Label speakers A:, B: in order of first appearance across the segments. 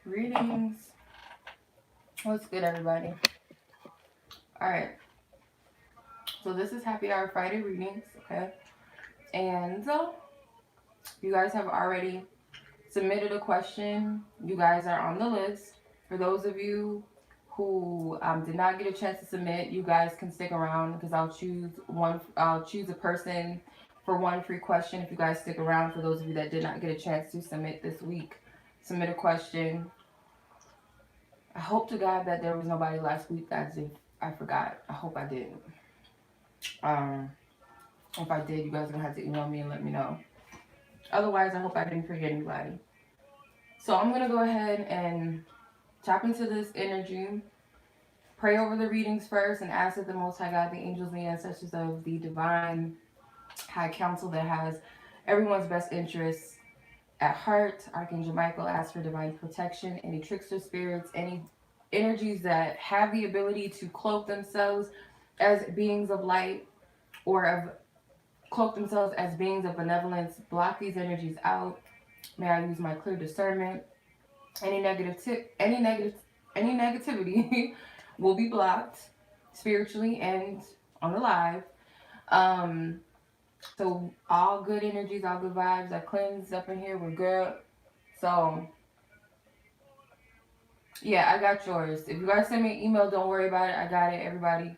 A: Greetings. What's good, everybody? All right. So this is Happy Hour Friday readings, okay? And you guys have already submitted a question. You guys are on the list. For those of you who did not get a chance to submit, you guys can stick around because I'll choose one. I'll choose a person for one free question if you guys stick around. For those of you that did not get a chance to submit this week, submit a question. I hope to God that there was nobody last week as if I forgot. I hope I didn't. If I did, you guys are gonna have to email me and let me know. Otherwise, I hope I didn't forget anybody. So I'm gonna go ahead and tap into this energy, pray over the readings first, and ask that the Most High God, the angels, and the ancestors of the divine high council that has everyone's best interests at heart. Archangel Michael asks for divine protection, any trickster spirits, any energies that have the ability to cloak themselves as beings of light or of cloak themselves as beings of benevolence. Block these energies out. May I use my clear discernment. Any negativity will be blocked spiritually and on the live. So all good energies, all good vibes are cleansed up in here. We're good. So yeah, I got yours. If you guys send me an email, don't worry about it. I got it, everybody.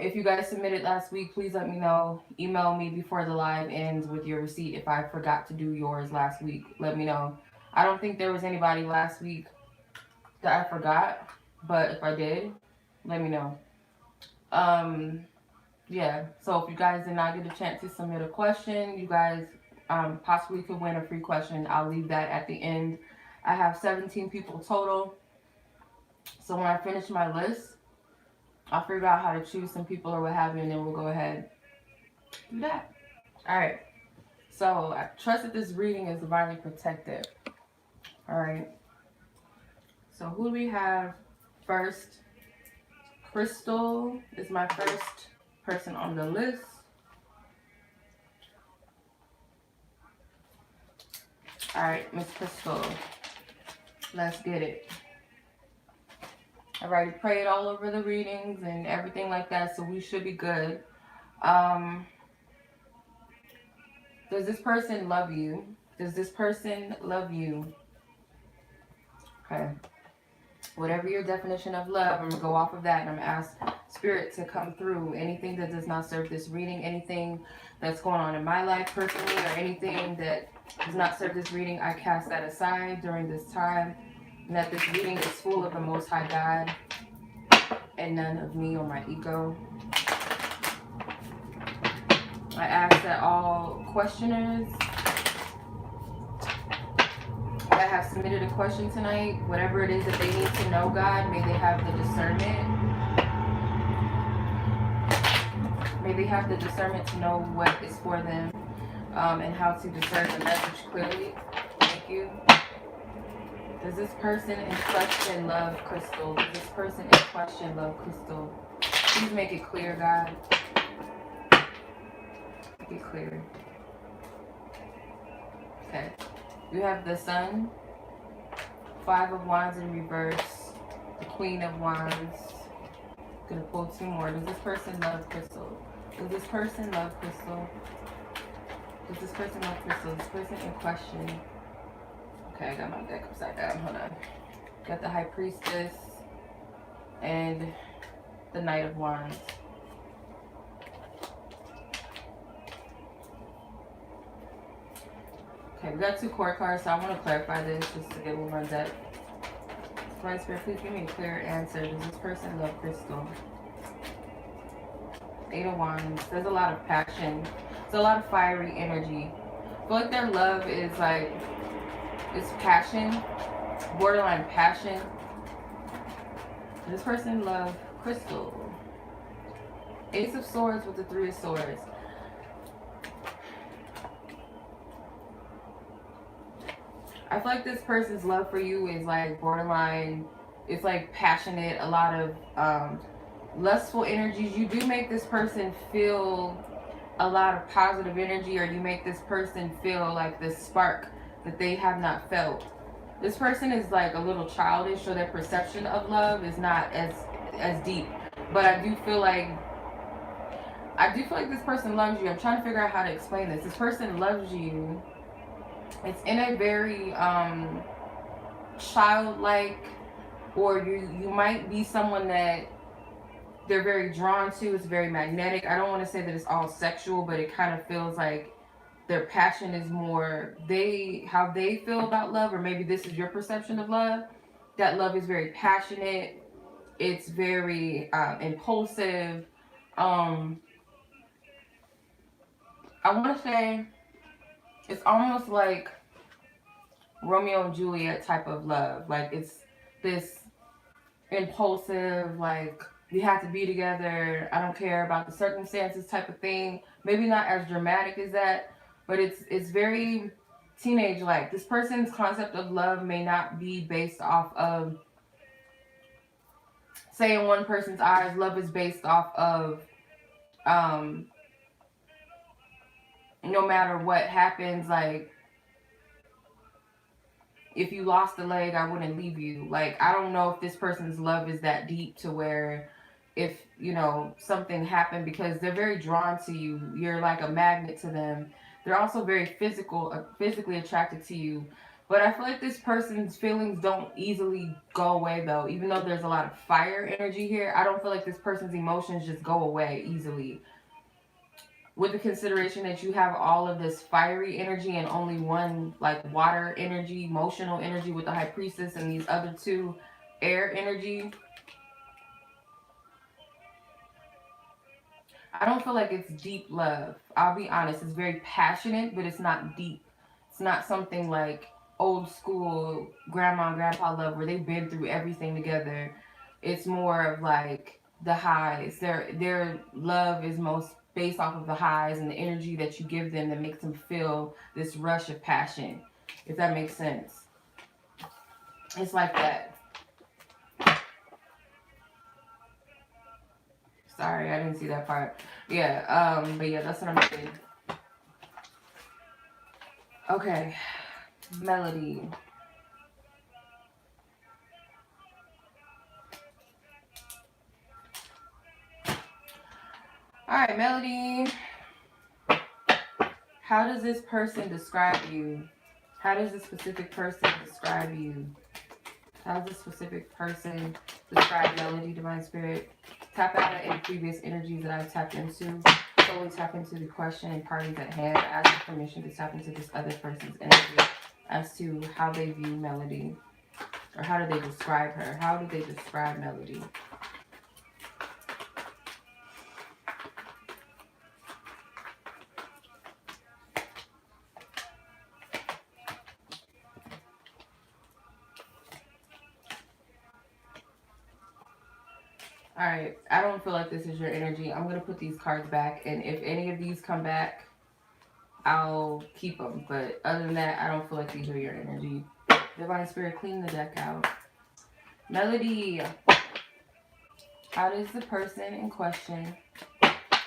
A: If you guys submitted last week, please let me know. Email me before the live ends with your receipt. If I forgot to do yours last week, let me know. I don't think there was anybody last week that I forgot, but if I did, let me know. Yeah, so if you guys did not get a chance to submit a question, you guys possibly could win a free question. I'll leave that at the end. I have 17 people total. So when I finish my list, I'll figure out how to choose some people or what have you, and then we'll go ahead and do that. All right. So I trust that this reading is divinely protected. All right. So who do we have first? Crystal is my first person on the list. All right, Miss Crystal. Let's get it. I've already prayed all over the readings and everything like that, so we should be good. Does this person love you? Does this person love you? Okay. Whatever your definition of love, I'm going to go off of that and I'm going to ask Spirit to come through. Anything that does not serve this reading, anything that's going on in my life personally, or anything that does not serve this reading, I cast that aside during this time. And that this reading is full of the Most High God and none of me or my ego. I ask that all questioners that have submitted a question tonight, whatever it is that they need to know, God, may they have the discernment. May they have the discernment to know what is for them and how to discern the message clearly. Thank you. Does this person in question love Crystal? Does this person in question love Crystal? Please make it clear, God. Make it clear. Okay. You have the Sun, 5 of Wands in reverse, the Queen of Wands. I'm gonna pull 2 more. Does this person love Crystal? Does this person love Crystal? Does this person love Crystal? This person in question. Okay, I got my deck upside down. Hold on. Got the High Priestess and the Knight of Wands. Okay, we got 2 court cards, so I want to clarify this just to get a little more depth. Divine Spirit, please give me a clear answer. Does this person love Crystal? 8 of Wands. There's a lot of passion. There's a lot of fiery energy. I feel like their love is like, it's passion, borderline passion. Does this person love Crystal? Ace of Swords with the 3 of Swords. I feel like this person's love for you is like borderline, it's like passionate, a lot of lustful energies. You do make this person feel a lot of positive energy, or you make this person feel like this spark that they have not felt. This person is like a little childish, so their perception of love is not as deep. But I do feel like this person loves you. I'm trying to figure out how to explain this. This person loves you. It's in a very childlike, or you might be someone that they're very drawn to. It's very magnetic. I don't want to say that it's all sexual, but it kind of feels like their passion is more how they feel about love, or maybe this is your perception of love. That love is very passionate. It's very impulsive. Um, I want to say it's almost like Romeo and Juliet type of love. Like it's this impulsive, like we have to be together. I don't care about the circumstances type of thing. Maybe not as dramatic as that, but it's very teenage like. This person's concept of love may not be based off of, say in one person's eyes, love is based off of um no matter what happens, like if you lost a leg, I wouldn't leave you. Like, I don't know if this person's love is that deep to where if, something happened, because they're very drawn to you. You're like a magnet to them. They're also very physically attracted to you. But I feel like this person's feelings don't easily go away though. Even though there's a lot of fire energy here, I don't feel like this person's emotions just go away easily, with the consideration that you have all of this fiery energy and only one like water energy, emotional energy with the high priestess, and these other two air energy. I don't feel like it's deep love. I'll be honest, it's very passionate, but it's not deep. It's not something like old school grandma and grandpa love where they've been through everything together. It's more of like the highs. Their love is most based off of the highs and the energy that you give them that makes them feel this rush of passion. If that makes sense. It's like that. Sorry, I didn't see that part. Yeah, but yeah, that's what I'm saying. Okay. Melody. Alright, Melody. How does this person describe you? How does this specific person describe you? How does this specific person describe Melody, Divine Spirit? Tap out of any previous energies that I've tapped into. Solely tap into the question and parties at hand. Ask for permission to tap into this other person's energy as to how they view Melody. Or how do they describe her? How do they describe Melody? Alright, I don't feel like this is your energy. I'm going to put these cards back, and if any of these come back, I'll keep them. But other than that, I don't feel like these are your energy. Divine Spirit, clean the deck out. Melody, how does the person in question,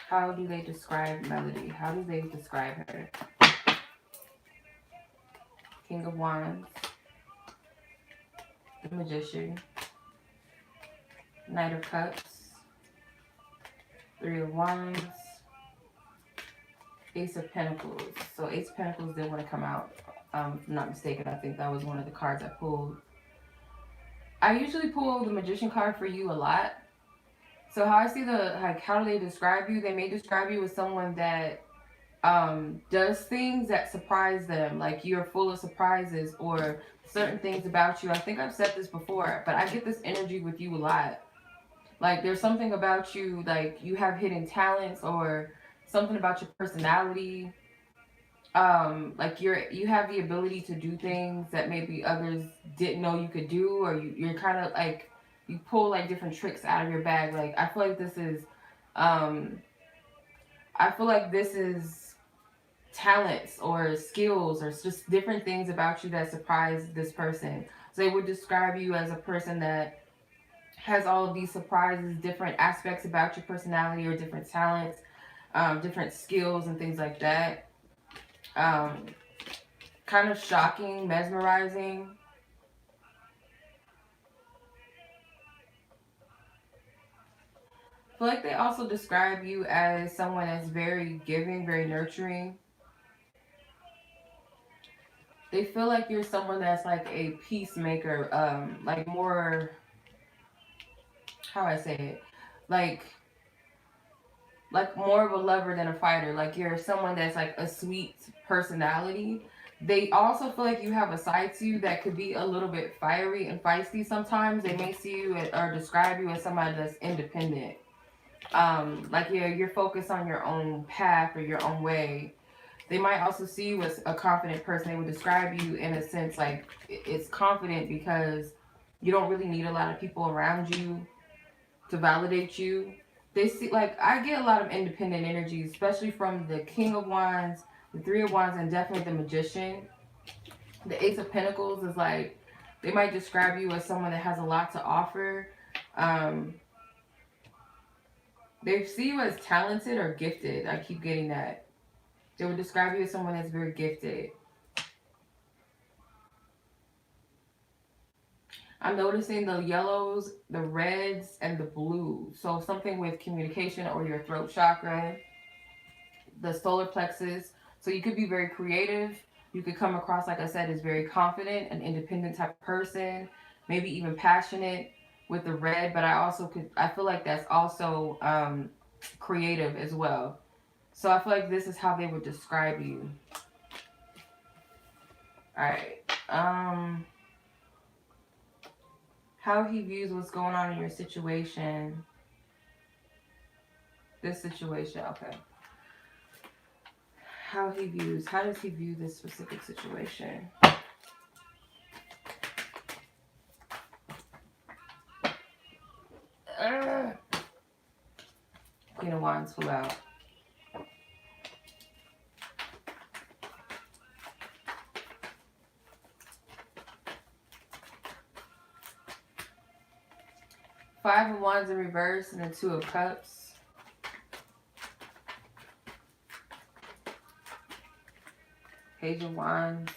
A: how do they describe Melody? How do they describe her? King of Wands, the Magician, Knight of Cups, Three of Wands, Ace of Pentacles. So Ace of Pentacles did want to come out. If I'm not mistaken, I think that was one of the cards I pulled. I usually pull the Magician card for you a lot. So how I see how do they describe you? They may describe you as someone that does things that surprise them. Like you're full of surprises or certain things about you. I think I've said this before, but I get this energy with you a lot. Like there's something about you, like you have hidden talents or something about your personality. Like you have the ability to do things that maybe others didn't know you could do, or you're kind of like you pull like different tricks out of your bag. Like um I feel like this is talents or skills or just different things about you that surprise this person. So they would describe you as a person that has all of these surprises, different aspects about your personality or different talents, different skills and things like that. Um, Kind of shocking, mesmerizing. feel like they also describe you as someone that's very giving, very nurturing. They feel like you're someone that's like a peacemaker, like more, how I say it, like more of a lover than a fighter. Like you're someone that's like a sweet personality. They also feel like you have a side to you that could be a little bit fiery and feisty sometimes. They may see you or describe you as somebody that's independent. Like you're focused on your own path or your own way. They might also see you as a confident person. They would describe you in a sense like it's confident because you don't really need a lot of people around you to validate you. They see, like, I get a lot of independent energy, especially from the King of Wands, the Three of Wands, and definitely the Magician. The Ace of Pentacles is like, they might describe you as someone that has a lot to offer. Um, they see you as talented or gifted. I keep getting that. They would describe you as someone that's very gifted. I'm noticing the yellows, the reds, and the blues. So something with communication or your throat chakra, the solar plexus. So you could be very creative. You could come across, like I said, as very confident, an independent type of person, maybe even passionate with the red. But I feel like that's also creative as well. So I feel like this is how they would describe you. All right. How he views what's going on in your situation. This situation, okay. How does he view this specific situation? Queen of Wands flew out. Five of Wands in reverse and the Two of Cups. Page of Wands.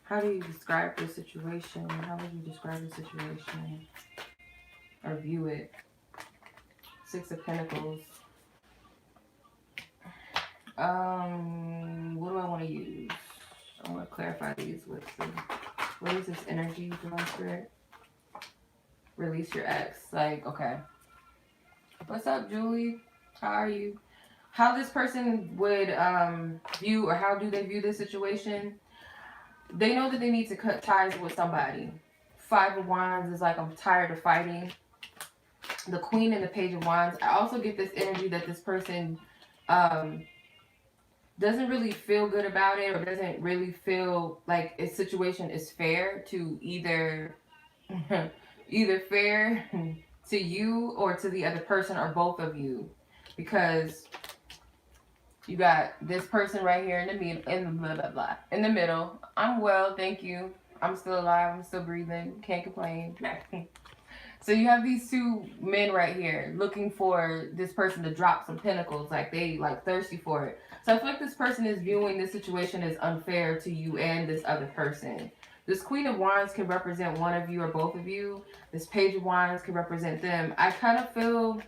A: How do you describe the situation? How would you describe the situation? Or view it? Six of Pentacles. What do I want to use? I want to clarify these with some. What is this energy, Divine Spirit? Release your ex. Like, okay. What's up, Julie? How are you? How this person would view, or how do they view this situation? They know that they need to cut ties with somebody. Five of Wands is like, I'm tired of fighting. The Queen and the Page of Wands. I also get this energy that this person doesn't really feel good about it, or doesn't really feel like a situation is fair to either fair to you or to the other person, or both of you, because you got this person right here in the middle. I'm well, thank you. I'm still alive. I'm still breathing. Can't complain. So you have these two men right here looking for this person to drop some pentacles, like they like thirsty for it. So I feel like this person is viewing this situation as unfair to you and this other person. This Queen of Wands can represent one of you or both of you. This Page of Wands can represent them. I kind of feel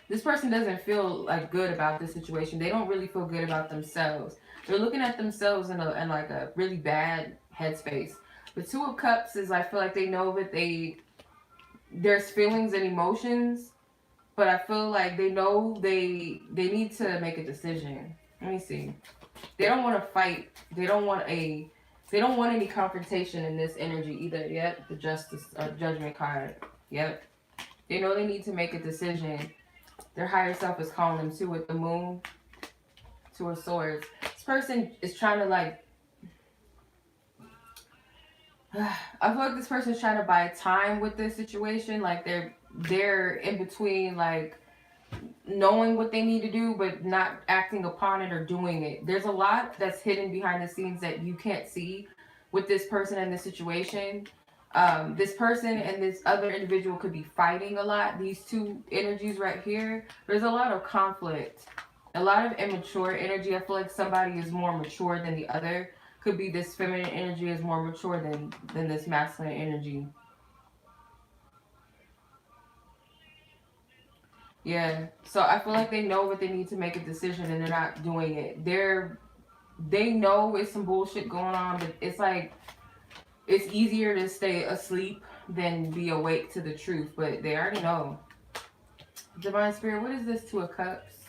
A: this person doesn't feel like good about this situation. They don't really feel good about themselves. They're looking at themselves in like a really bad headspace. The Two of Cups is, I feel like they know that there's feelings and emotions, but I feel like they know they need to make a decision. Let me see. They don't want to fight. They don't want any confrontation in this energy either. Yep, the Justice or Judgment card. Yep. They know they need to make a decision. Their higher self is calling them to with the Moon, Two of Swords. This person is trying to like, I feel like this person is trying to buy time with this situation. Like they're in between, like knowing what they need to do, but not acting upon it or doing it. There's a lot that's hidden behind the scenes that you can't see with this person and this situation. This person and this other individual could be fighting a lot. These two energies right here, there's a lot of conflict, a lot of immature energy. I feel like somebody is more mature than the other. Could be this feminine energy is more mature than this masculine energy. Yeah. So I feel like they know what they need to make a decision and they're not doing it. They know it's some bullshit going on, but it's like it's easier to stay asleep than be awake to the truth, but they already know. Divine Spirit, what is this Two of Cups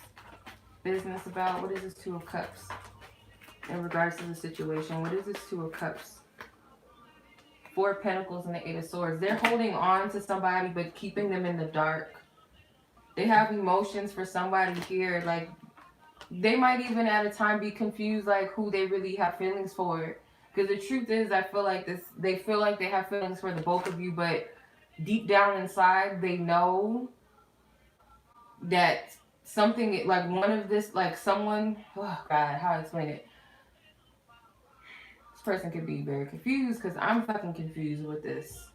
A: business about? What is this Two of Cups in regards to the situation? What is this Two of Cups? Four of Pentacles and the Eight of Swords. They're holding on to somebody but keeping them in the dark. They have emotions for somebody here. Like, they might even at a time be confused like who they really have feelings for. Because the truth is, I feel like this, they feel like they have feelings for the both of you, but deep down inside, they know that something, like one of this, like someone, oh God, how to explain it? This person could be very confused because I'm fucking confused with this.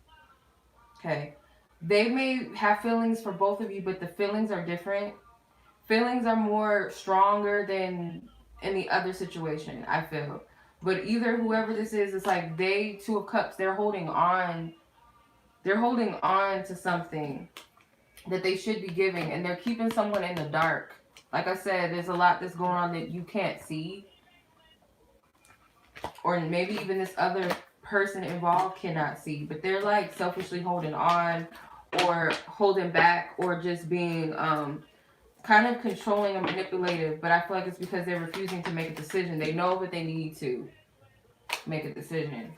A: Okay. They may have feelings for both of you, but the feelings are different. Feelings are more stronger than in the other situation, I feel. But either whoever this is, it's like they, Two of Cups, they're holding on. They're holding on to something that they should be giving, and they're keeping someone in the dark. Like I said, there's a lot that's going on that you can't see. Or maybe even this other person involved cannot see. But they're like selfishly holding on or holding back or just being kind of controlling and manipulative, but I feel like it's because they're refusing to make a decision. They know that they need to make a decision.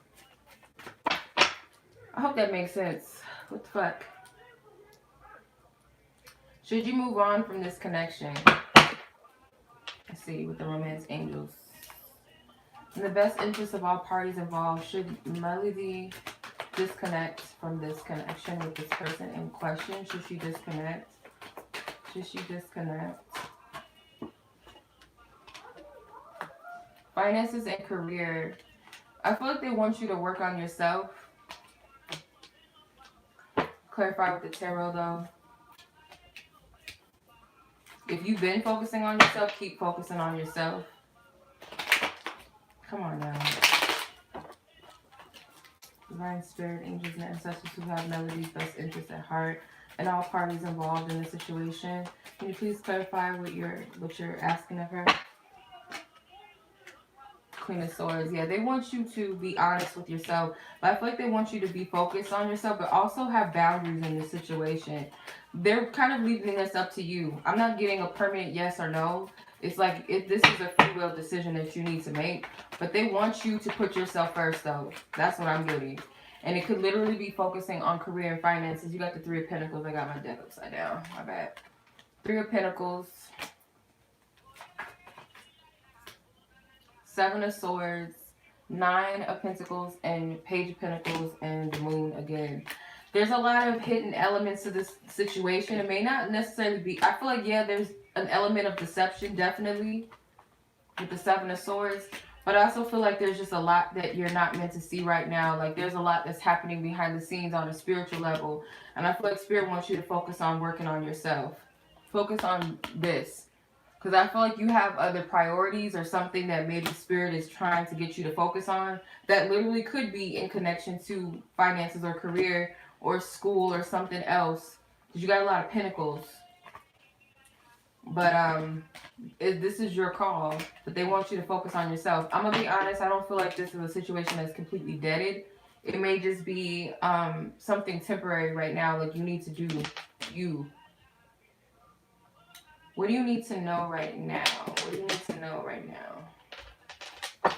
A: I hope that makes sense. What the fuck? Should you move on from this connection? Let's see, with the romance angels. In the best interest of all parties involved, should Melody disconnect from this connection with this person in question? Should she disconnect? Should she disconnect? Finances and career. I feel like they want you to work on yourself. Clarify with the tarot though. If you've been focusing on yourself, keep focusing on yourself. Come on now. Divine Spirit, angels and ancestors who have Melody's best interest at heart and all parties involved in the situation. Can you please clarify what you're asking of her? Queen of Swords. Yeah, they want you to be honest with yourself. But I feel like they want you to be focused on yourself, but also have boundaries in this situation. They're kind of leaving this up to you. I'm not getting a permanent yes or no. It's like this is a free will decision that you need to make. But they want you to put yourself first, though. That's what I'm getting. And it could literally be focusing on career and finances. You got the Three of Pentacles. I got my deck upside down. My bad. Three of Pentacles. Seven of Swords, Nine of Pentacles, and Page of Pentacles, and the Moon again. There's a lot of hidden elements to this situation. It may not necessarily be... I feel like, yeah, there's an element of deception, definitely, with the Seven of Swords. But I also feel like there's just a lot that you're not meant to see right now. Like, there's a lot that's happening behind the scenes on a spiritual level. And I feel like Spirit wants you to focus on working on yourself. Focus on this. Because I feel like you have other priorities or something that maybe Spirit is trying to get you to focus on that literally could be in connection to finances or career or school or something else. Because you got a lot of pentacles. But this is your call. But they want you to focus on yourself. I'm going to be honest. I don't feel like this is a situation that's completely deaded. It may just be something temporary right now. Like you need to do you. What do you need to know right now? What do you need to know right now? I'm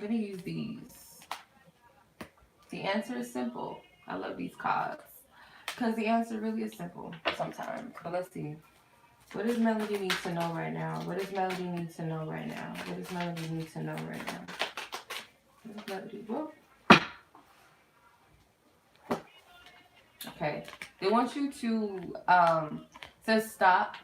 A: going to use these. The answer is simple. I love these cards. Because the answer really is simple sometimes. But let's see. What does Melody need to know right now? What does Melody need to know right now? What does Melody need to know right now? What does Melody... Whoa. Okay. They want you to... says stop.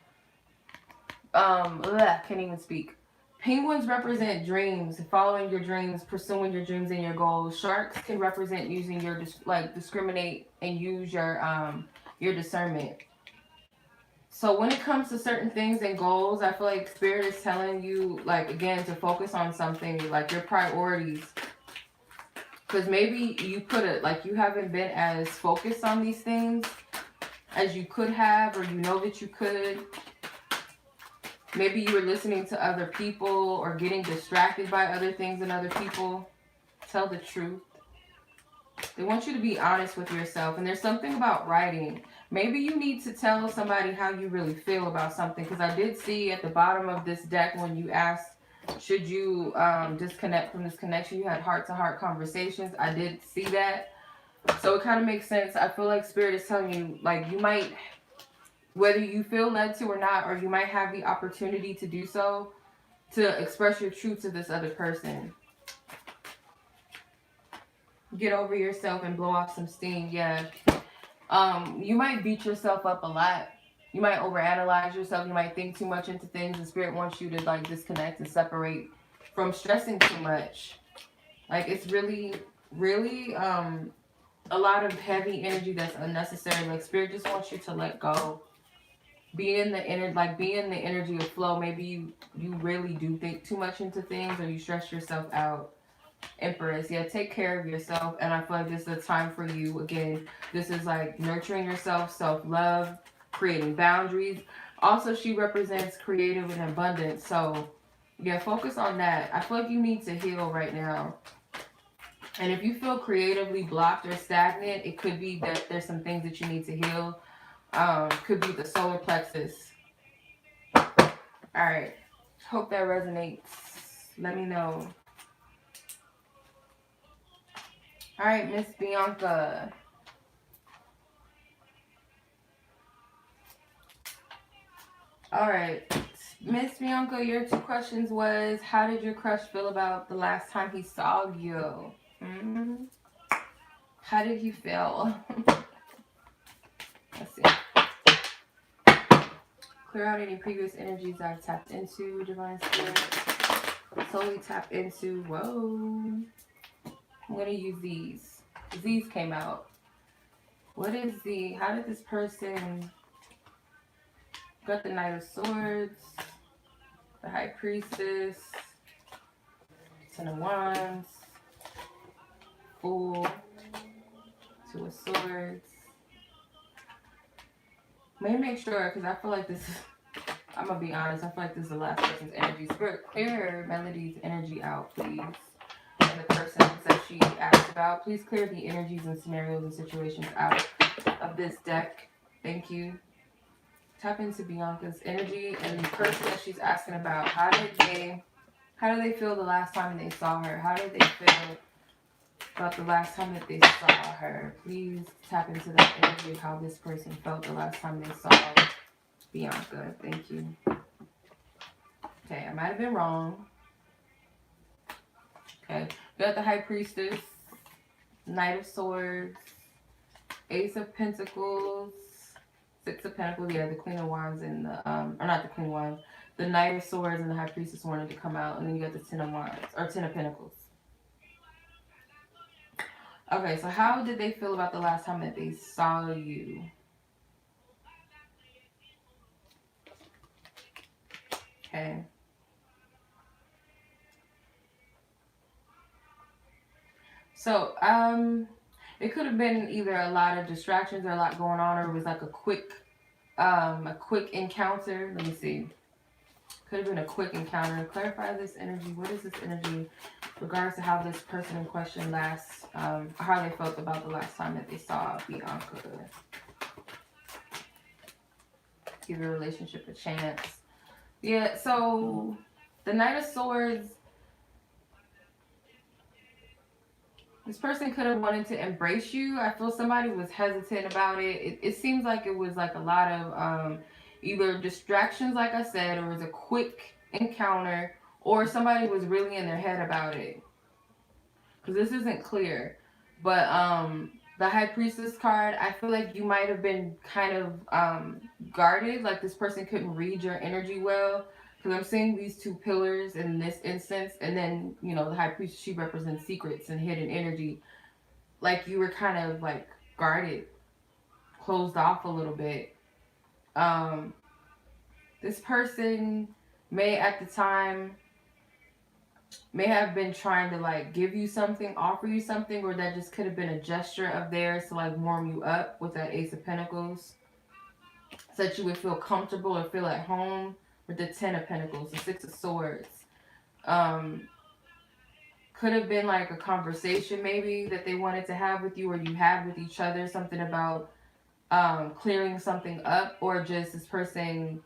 A: Can't even speak. Penguins represent dreams, following your dreams, pursuing your dreams and your goals. Sharks can represent using your discriminate and use your discernment. So when it comes to certain things and goals, I feel like Spirit is telling you, like, again, to focus on something, like your priorities. Because maybe you you haven't been as focused on these things. as you could have, or you know that you could. Maybe you were listening to other people or getting distracted by other things and other people. Tell the truth. They want you to be honest with yourself. And there's something about writing. Maybe you need to tell somebody how you really feel about something. Because I did see at the bottom of this deck when you asked, should you disconnect from this connection, you had heart-to-heart conversations. I did see that. So it kind of makes sense. I feel like Spirit is telling you, like, you might, whether you feel led to or not, or you might have the opportunity to do so, to express your truth to this other person. Get over yourself and blow off some steam. Yeah. You might beat yourself up a lot. You might overanalyze yourself. You might think too much into things. The Spirit wants you to like disconnect and separate from stressing too much. Like it's really, really a lot of heavy energy that's unnecessary. Like Spirit just wants you to let go. Be in the energy of flow. Maybe you really do think too much into things, or you stress yourself out. Empress, yeah, take care of yourself. And I feel like this is a time for you. Again, this is like nurturing yourself, self-love, creating boundaries. Also, she represents creative and abundance. So yeah, focus on that. I feel like you need to heal right now. And if you feel creatively blocked or stagnant, it could be that there's some things that you need to heal. Could be the solar plexus. All right, hope that resonates. Let me know. All right, Miss Bianca. All right, Miss Bianca, your 2 questions was, how did your crush feel about the last time he saw you? Mm-hmm. How did he feel? Let's see. Clear out any previous energies I've tapped into, Divine Spirit. Slowly tap into, whoa. I'm going to use these. These came out. What is how did this person, got the Knight of Swords, the High Priestess, Ten of Wands, Fool, 2 of Swords. Let me make sure, because I feel like this is, I'm going to be honest, I feel like this is the last person's energy. Spirit, clear Melody's energy out, please. And the persons that she asked about, please clear the energies and scenarios and situations out of this deck. Thank you. Tap into Bianca's energy and the person that she's asking about. How do they feel the last time they saw her? How did they feel about the last time that they saw her? Please tap into that energy of how this person felt the last time they saw Bianca. Thank you. Okay, I might have been wrong. Okay, we got the High Priestess, Knight of Swords, Ace of Pentacles, 6 of Pentacles, yeah, the Queen of Wands and the, or not the Queen of Wands, the Knight of Swords and the High Priestess wanted to come out, and then you got the 10 of Wands, or 10 of Pentacles. Okay, so how did they feel about the last time that they saw you? Okay. So, it could have been either a lot of distractions or a lot going on, or it was like a quick encounter. Let me see. Could have been a quick encounter. Clarify this energy. What is this energy regards to how this person in question last, how they felt about the last time that they saw Bianca? Give your relationship a chance. Yeah, so the Knight of Swords, this person could have wanted to embrace you. I feel somebody was hesitant about it. It seems like it was like a lot of either distractions, like I said, or it was a quick encounter, or somebody was really in their head about it. Because this isn't clear. But the High Priestess card, I feel like you might have been kind of guarded. Like this person couldn't read your energy well. Because I'm seeing these 2 pillars in this instance. And then, you know, the High Priestess, she represents secrets and hidden energy. Like you were kind of like guarded, closed off a little bit. This person may at the time may have been trying to like give you something, offer you something, or that just could have been a gesture of theirs to like warm you up with that Ace of Pentacles. so that you would feel comfortable or feel at home with the Ten of Pentacles, the Six of Swords. Um, could have been like a conversation maybe that they wanted to have with you or you had with each other, something about clearing something up, or just this person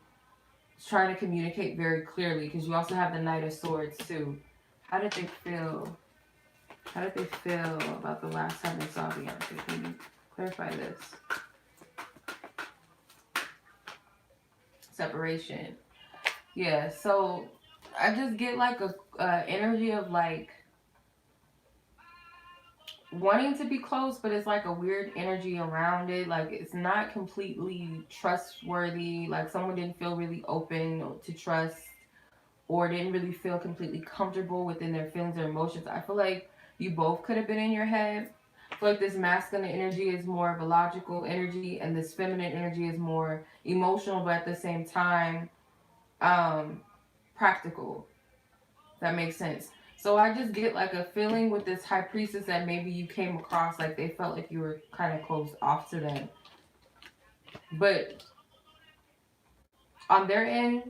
A: trying to communicate very clearly, because you also have the Knight of Swords too. How did they feel? How did they feel about the last time they saw Bianca? Can you clarify this? Separation. Yeah, so I just get like a energy of like wanting to be close, but it's like a weird energy around it. Like it's not completely trustworthy. Like someone didn't feel really open to trust, or didn't really feel completely comfortable within their feelings or emotions. I feel like you both could have been in your head. I feel like this masculine energy is more of a logical energy, and this feminine energy is more emotional, but at the same time, practical. That makes sense. So I just get like a feeling with this high priestess that maybe you came across like they felt like you were kind of closed off to them. But on their end,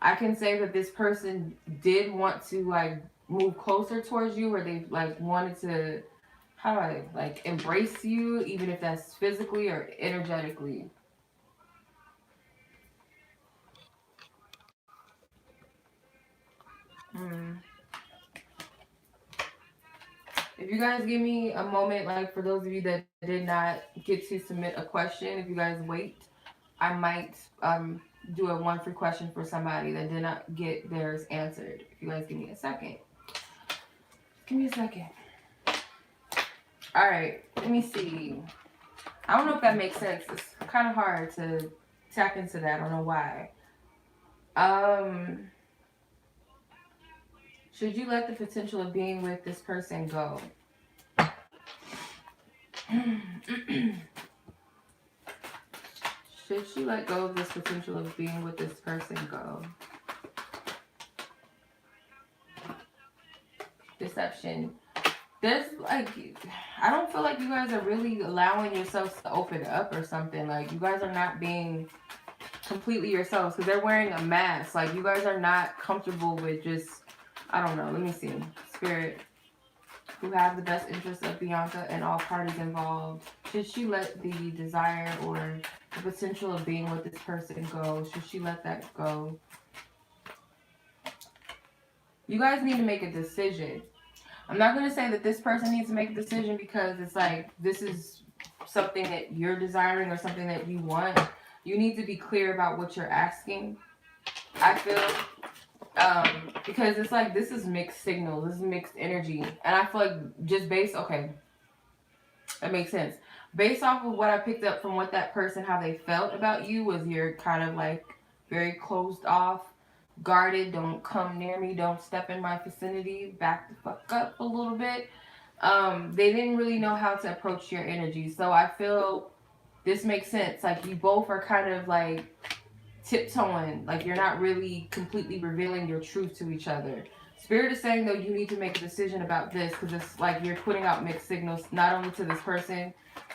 A: I can say that this person did want to like move closer towards you, or they like wanted to, how do I like, embrace you, even if that's physically or energetically. Hmm. If you guys give me a moment, like for those of you that did not get to submit a question, if you guys wait, I might do a one free question for somebody that did not get theirs answered. If you guys give me a second. Give me a second. All right, let me see. I don't know if that makes sense. It's kind of hard to tap into that. I don't know why. Um, should you let the potential of being with this person go? Should she let go of this potential of being with this person go? Deception. There's like, I don't feel like you guys are really allowing yourselves to open up or something. Like you guys are not being completely yourselves, because they're wearing a mask. Like you guys are not comfortable with just, I don't know. Let me see. Spirit, who have the best interests of Bianca and all parties involved. Should she let the desire or the potential of being with this person go? Should she let that go? You guys need to make a decision. I'm not going to say that this person needs to make a decision, because it's like this is something that you're desiring or something that you want. You need to be clear about what you're asking. I feel because it's like this is mixed signals, this is mixed energy, and I feel like just based, okay, that makes sense. Based off of what I picked up from what that person, how they felt about you, was you're kind of like very closed off, guarded, don't come near me, don't step in my vicinity, back the fuck up a little bit. They didn't really know how to approach your energy. So I feel this makes sense. Like you both are kind of like tiptoeing, like you're not really completely revealing your truth to each other. Spirit is saying though you need to make a decision about this, because it's like you're putting out mixed signals, not only to this person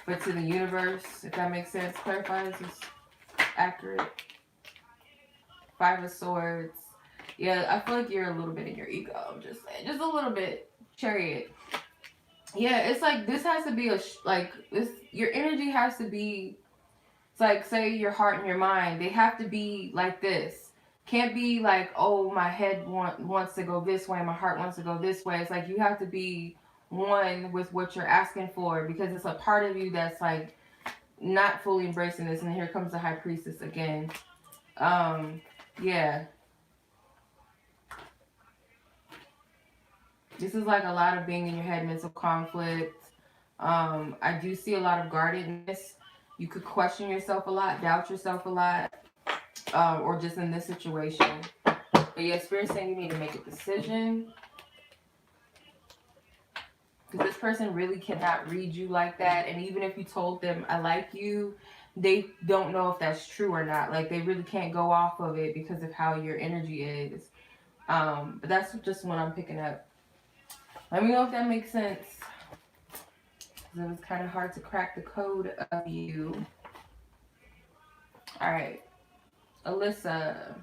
A: but to the universe, if that makes sense. Clarify, this is accurate. Five of Swords. Yeah, I feel like you're a little bit in your ego. I'm just saying, just a little bit. Chariot. Yeah, it's like this has to be like this. Your energy has to be. It's like, say your heart and your mind. They have to be like this. Can't be like, oh, my head wants to go this way, my heart wants to go this way. It's like you have to be one with what you're asking for, because it's a part of you that's like not fully embracing this. And here comes the High Priestess again. Yeah. This is like a lot of being in your head, mental conflict. I do see a lot of guardedness. You could question yourself a lot, doubt yourself a lot, or just in this situation. But yeah, Spirit's saying you need to make a decision, because this person really cannot read you like that. And even if you told them, I like you, they don't know if that's true or not. Like they really can't go off of it because of how your energy is. But that's just what I'm picking up. Let me know if that makes sense. It was kind of hard to crack the code of you. All right. Alyssa.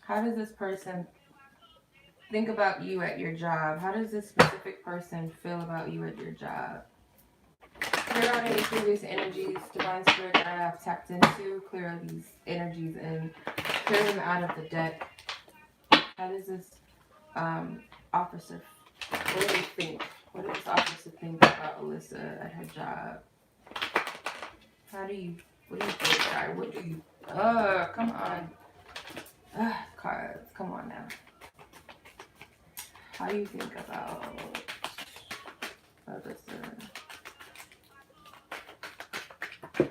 A: How does this person think about you at your job? How does this specific person feel about you at your job? Clear out any previous energies, divine spirit that I have tapped into. Clear out these energies and clear them out of the deck. How does this officer, what do they think? What does this officer think about Alyssa at her job? What do you think, guy? What do you, come on. Cards, come on now. How do you think about Alyssa?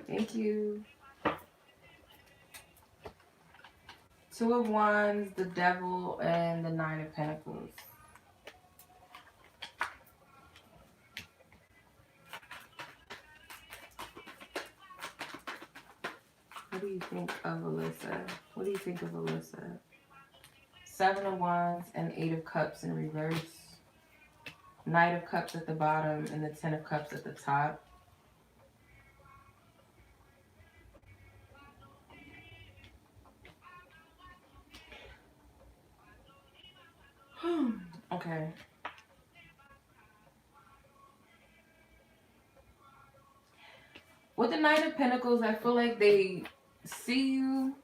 A: Thank you. Two of Wands, the Devil, and the Nine of Pentacles. What do you think of Alyssa? What do you think of Alyssa? Seven of Wands and Eight of Cups in reverse. Knight of Cups at the bottom and the Ten of Cups at the top. Okay. With the Knight of Pentacles, I feel like they see you.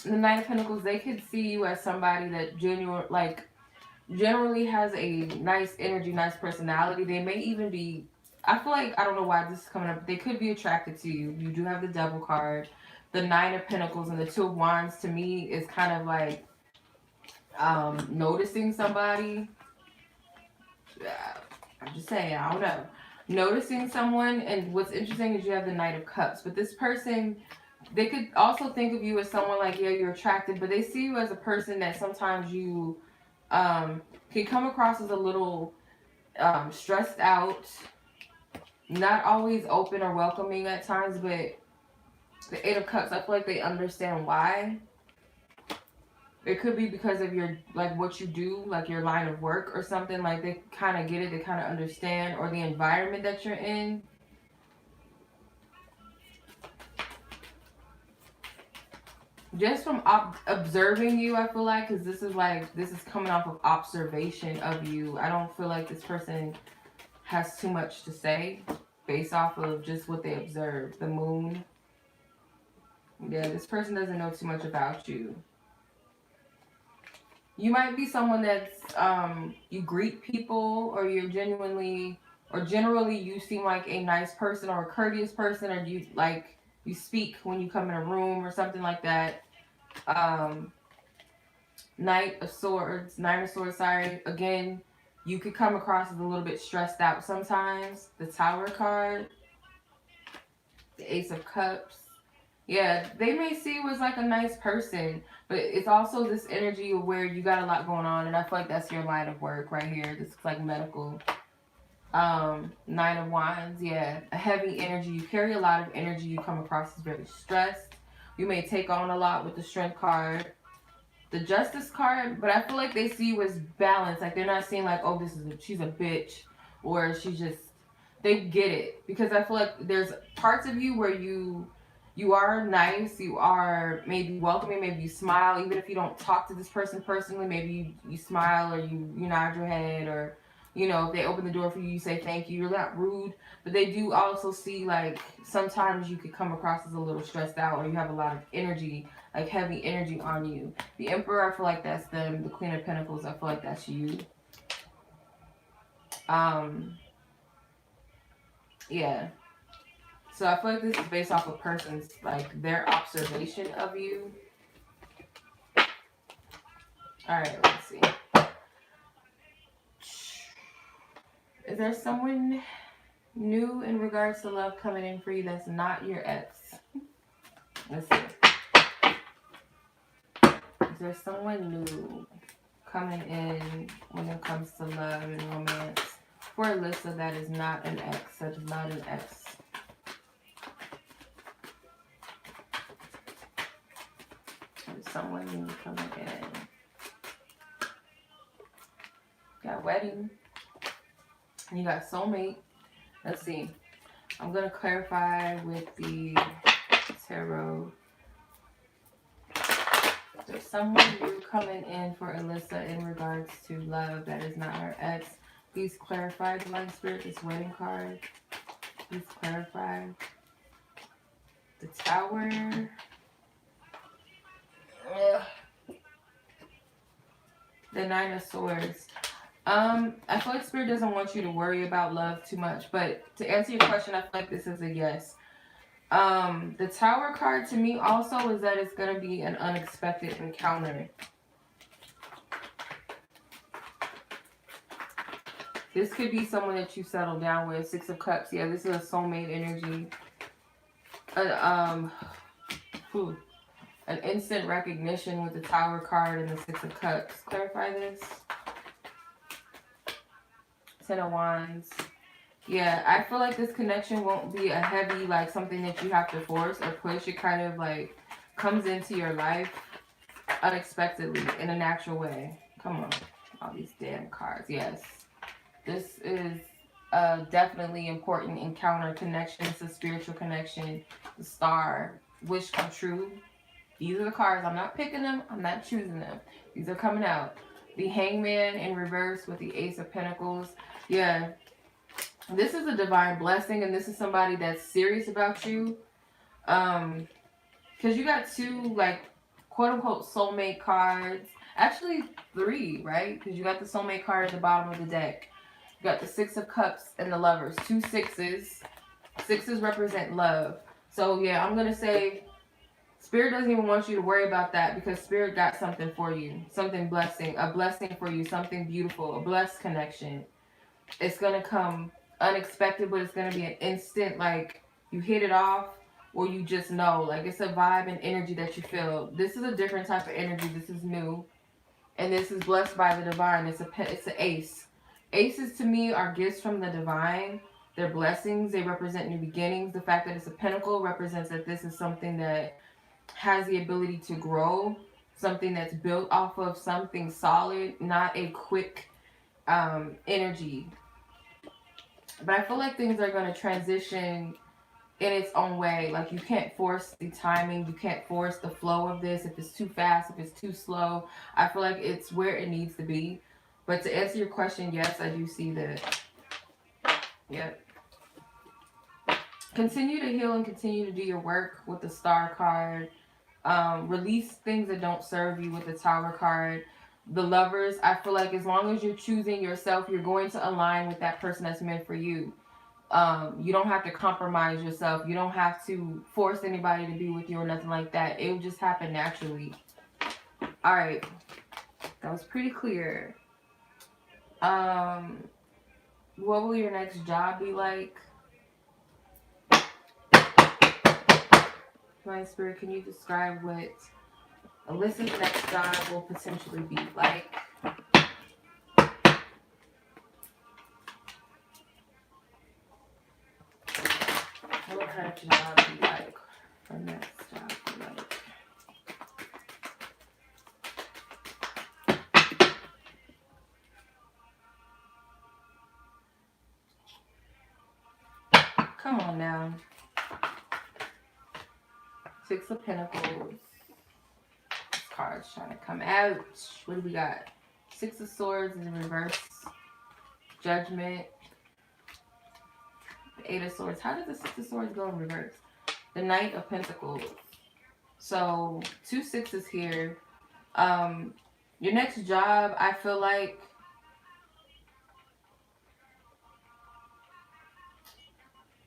A: The Knight of Pentacles, they could see you as somebody that generally has a nice energy, nice personality. They may even be, I feel like, I don't know why this is coming up, they could be attracted to you. You do have the Devil card. The Nine of Pentacles and the Two of Wands, to me, is kind of like noticing somebody. I'm just saying, I don't know. Noticing someone, and what's interesting is you have the Knight of Cups. But this person, they could also think of you as someone like, yeah, you're attracted, but they see you as a person that sometimes you can come across as a little stressed out, not always open or welcoming at times, but the Eight of Cups, I feel like they understand why. It could be because of your, like, what you do, like your line of work or something. Like, they kind of get it, they kind of understand, or the environment that you're in. Just from observing you, I feel like, because this is coming off of observation of you. I don't feel like this person has too much to say based off of just what they observe. The Moon. Yeah, this person doesn't know too much about you. You might be someone that's, you greet people, or you're genuinely, or generally you seem like a nice person or a courteous person, or you speak when you come in a room or something like that. Nine of Swords, sorry. Again, you could come across as a little bit stressed out sometimes. The Tower card. The Ace of Cups. Yeah, they may see you as like a nice person, but it's also this energy of where you got a lot going on, and I feel like that's your line of work right here. This is like medical. Nine of Wands, yeah, a heavy energy. You carry a lot of energy. You come across as very stressed. You may take on a lot with the Strength card. The Justice card, but I feel like they see you as balanced. Like, they're not seeing like, oh, she's a bitch, or they get it. Because I feel like there's parts of you where you are nice, you are maybe welcoming, maybe you smile, even if you don't talk to this person personally, maybe you smile, or you nod your head, or, you know, if they open the door for you, you say thank you. You're not rude, but they do also see, like, sometimes you could come across as a little stressed out, or you have a lot of energy, like heavy energy on you. The Emperor, I feel like that's them. The Queen of Pentacles, I feel like that's you. Yeah. So I feel like this is based off a person's, like, their observation of you. Alright, let's see. Is there someone new in regards to love coming in for you that's not your ex? Let's see. Is there someone new coming in when it comes to love and romance for Alyssa that is not an ex, that is not an ex? There's someone new coming in. Got wedding. And you got soulmate. Let's see. I'm going to clarify with the tarot. There's someone new coming in for Alyssa in regards to love that is not her ex. Please clarify, Divine Spirit, this wedding card. Please clarify. The Tower. Ugh. The Nine of Swords. I feel like Spirit doesn't want you to worry about love too much, but to answer your question, I feel like this is a yes. The Tower card to me also is that it's going to be an unexpected encounter. This could be someone that you settle down with. Six of Cups. Yeah, this is a soulmate energy. An instant recognition with the Tower card and the Six of Cups. Clarify this. Ten of Wands. Yeah, I feel like this connection won't be a heavy, like something that you have to force or push. It kind of like comes into your life unexpectedly in a natural way. Come on. All these damn cards. Yes. This is a definitely important encounter, connection. It's a spiritual connection. The Star. Wish come true. These are the cards. I'm not picking them. I'm not choosing them. These are coming out. The Hangman in reverse with the Ace of Pentacles. Yeah. This is a divine blessing, and this is somebody that's serious about you. Because you got two, like, quote-unquote soulmate cards. Actually, three, right? Because you got the soulmate card at the bottom of the deck. You got the Six of Cups and the Lovers. Two sixes. Sixes represent love. So, yeah, I'm going to say Spirit doesn't even want you to worry about that because Spirit got something for you. Something blessing. A blessing for you. Something beautiful. A blessed connection. It's going to come unexpected, but it's going to be an instant, like, you hit it off or you just know. Like, it's a vibe and energy that you feel. This is a different type of energy. This is new. And this is blessed by the divine. It's an ace. Aces to me are gifts from the divine. They're blessings. They represent new beginnings. The fact that it's a pentacle represents that this is something that has the ability to grow. Something that's built off of something solid, not a quick energy. But I feel like things are going to transition in its own way. Like, you can't force the timing. You can't force the flow of this. If it's too fast, if it's too slow. I feel like it's where it needs to be. But to answer your question, yes, I do see that. Yep. Continue to heal and continue to do your work with the Star card. Release things that don't serve you with the Tower card. The Lovers, I feel like as long as you're choosing yourself, you're going to align with that person that's meant for you. You don't have to compromise yourself. You don't have to force anybody to be with you or nothing like that. It will just happen naturally. All right. That was pretty clear. What will your next job be like? Divine Spirit, can you describe what Alyssa's next job will potentially be like? What kind of job be like? Her next job be like? Come on now. Six of Pentacles. This card's trying to come out. What do we got? Six of Swords in reverse. Judgment. The Eight of Swords. How did the Six of Swords go in reverse? The Knight of Pentacles. So, two sixes here. Your next job, I feel like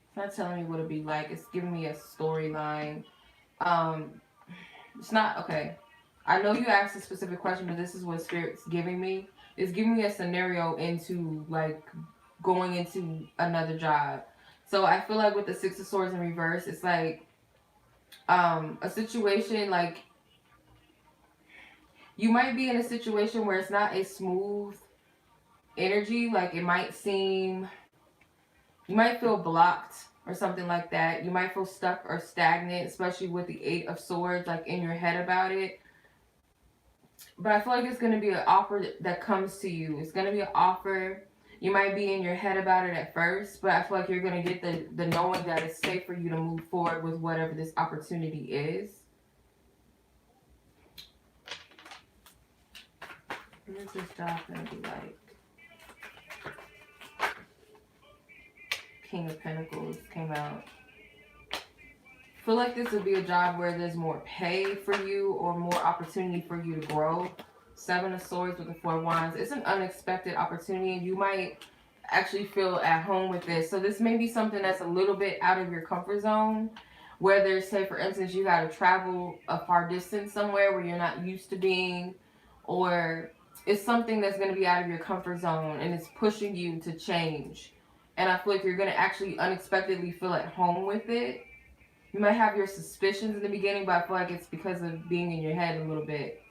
A: it's not telling me what it'd be like. It's giving me a storyline. It's not, okay. I know you asked a specific question, but this is what Spirit's giving me. It's giving me a scenario into, like, going into another job. So I feel like with the Six of Swords in reverse, it's like a situation, like, you might be in a situation where it's not a smooth energy. Like, it might seem, you might feel blocked or something like that. You might feel stuck or stagnant, especially with the Eight of Swords, like, in your head about it. But I feel like it's going to be an offer that comes to you. It's going to be an offer. You might be in your head about it at first, but I feel like you're going to get the knowing that it's safe for you to move forward with whatever this opportunity is. What is this job going to be like? King of Pentacles came out. I feel like this would be a job where there's more pay for you or more opportunity for you to grow. 7 of Swords with the 4 of Wands. It's an unexpected opportunity, and you might actually feel at home with this. So this may be something that's a little bit out of your comfort zone. Whether, say, for instance, you got to travel a far distance somewhere where you're not used to being, or it's something that's going to be out of your comfort zone and it's pushing you to change. And I feel like you're going to actually unexpectedly feel at home with it. You might have your suspicions in the beginning, but I feel like it's because of being in your head a little bit.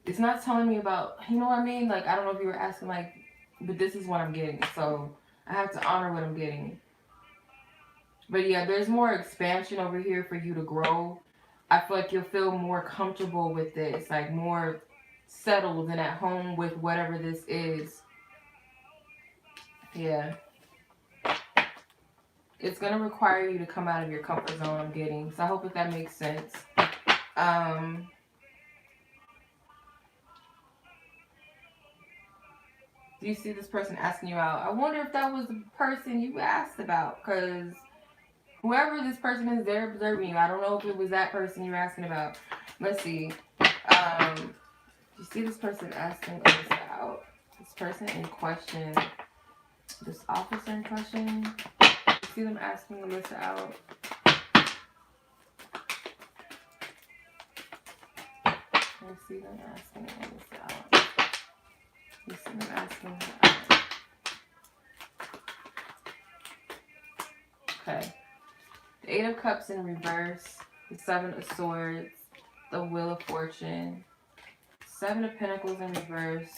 A: It's not telling me about, you know what I mean? Like, I don't know if you were asking, like, but this is what I'm getting. So I have to honor what I'm getting. But yeah, there's more expansion over here for you to grow. I feel like you'll feel more comfortable with this, like more settled and at home with whatever this is. Yeah. It's going to require you to come out of your comfort zone, I'm getting. So I hope that makes sense. Do you see this person asking you out? I wonder if that was the person you asked about. Because whoever this person is, they're observing you. I don't know if it was that person you're asking about. Let's see. Do you see this person asking Alyssa out? This person in question. This officer in question. You see them asking Alyssa out? I see them asking Alyssa out. You see them asking her out. Okay. The 8 of Cups in reverse. The 7 of Swords. The Wheel of Fortune. 7 of Pentacles in reverse.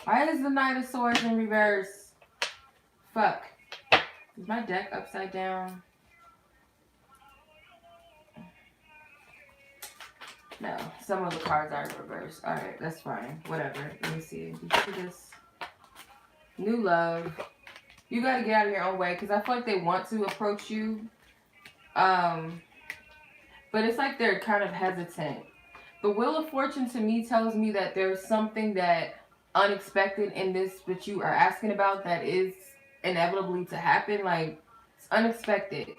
A: Why is the Knight of Swords in reverse? Fuck. Is my deck upside down? No. Some of the cards are in reverse. Alright, that's fine. Whatever. Let me see. You see this? New love. You gotta get out of your own way because I feel like they want to approach you. But it's like they're kind of hesitant. The Wheel of Fortune to me tells me that there's something that unexpected in this that you are asking about that is inevitably to happen. Like, it's unexpected.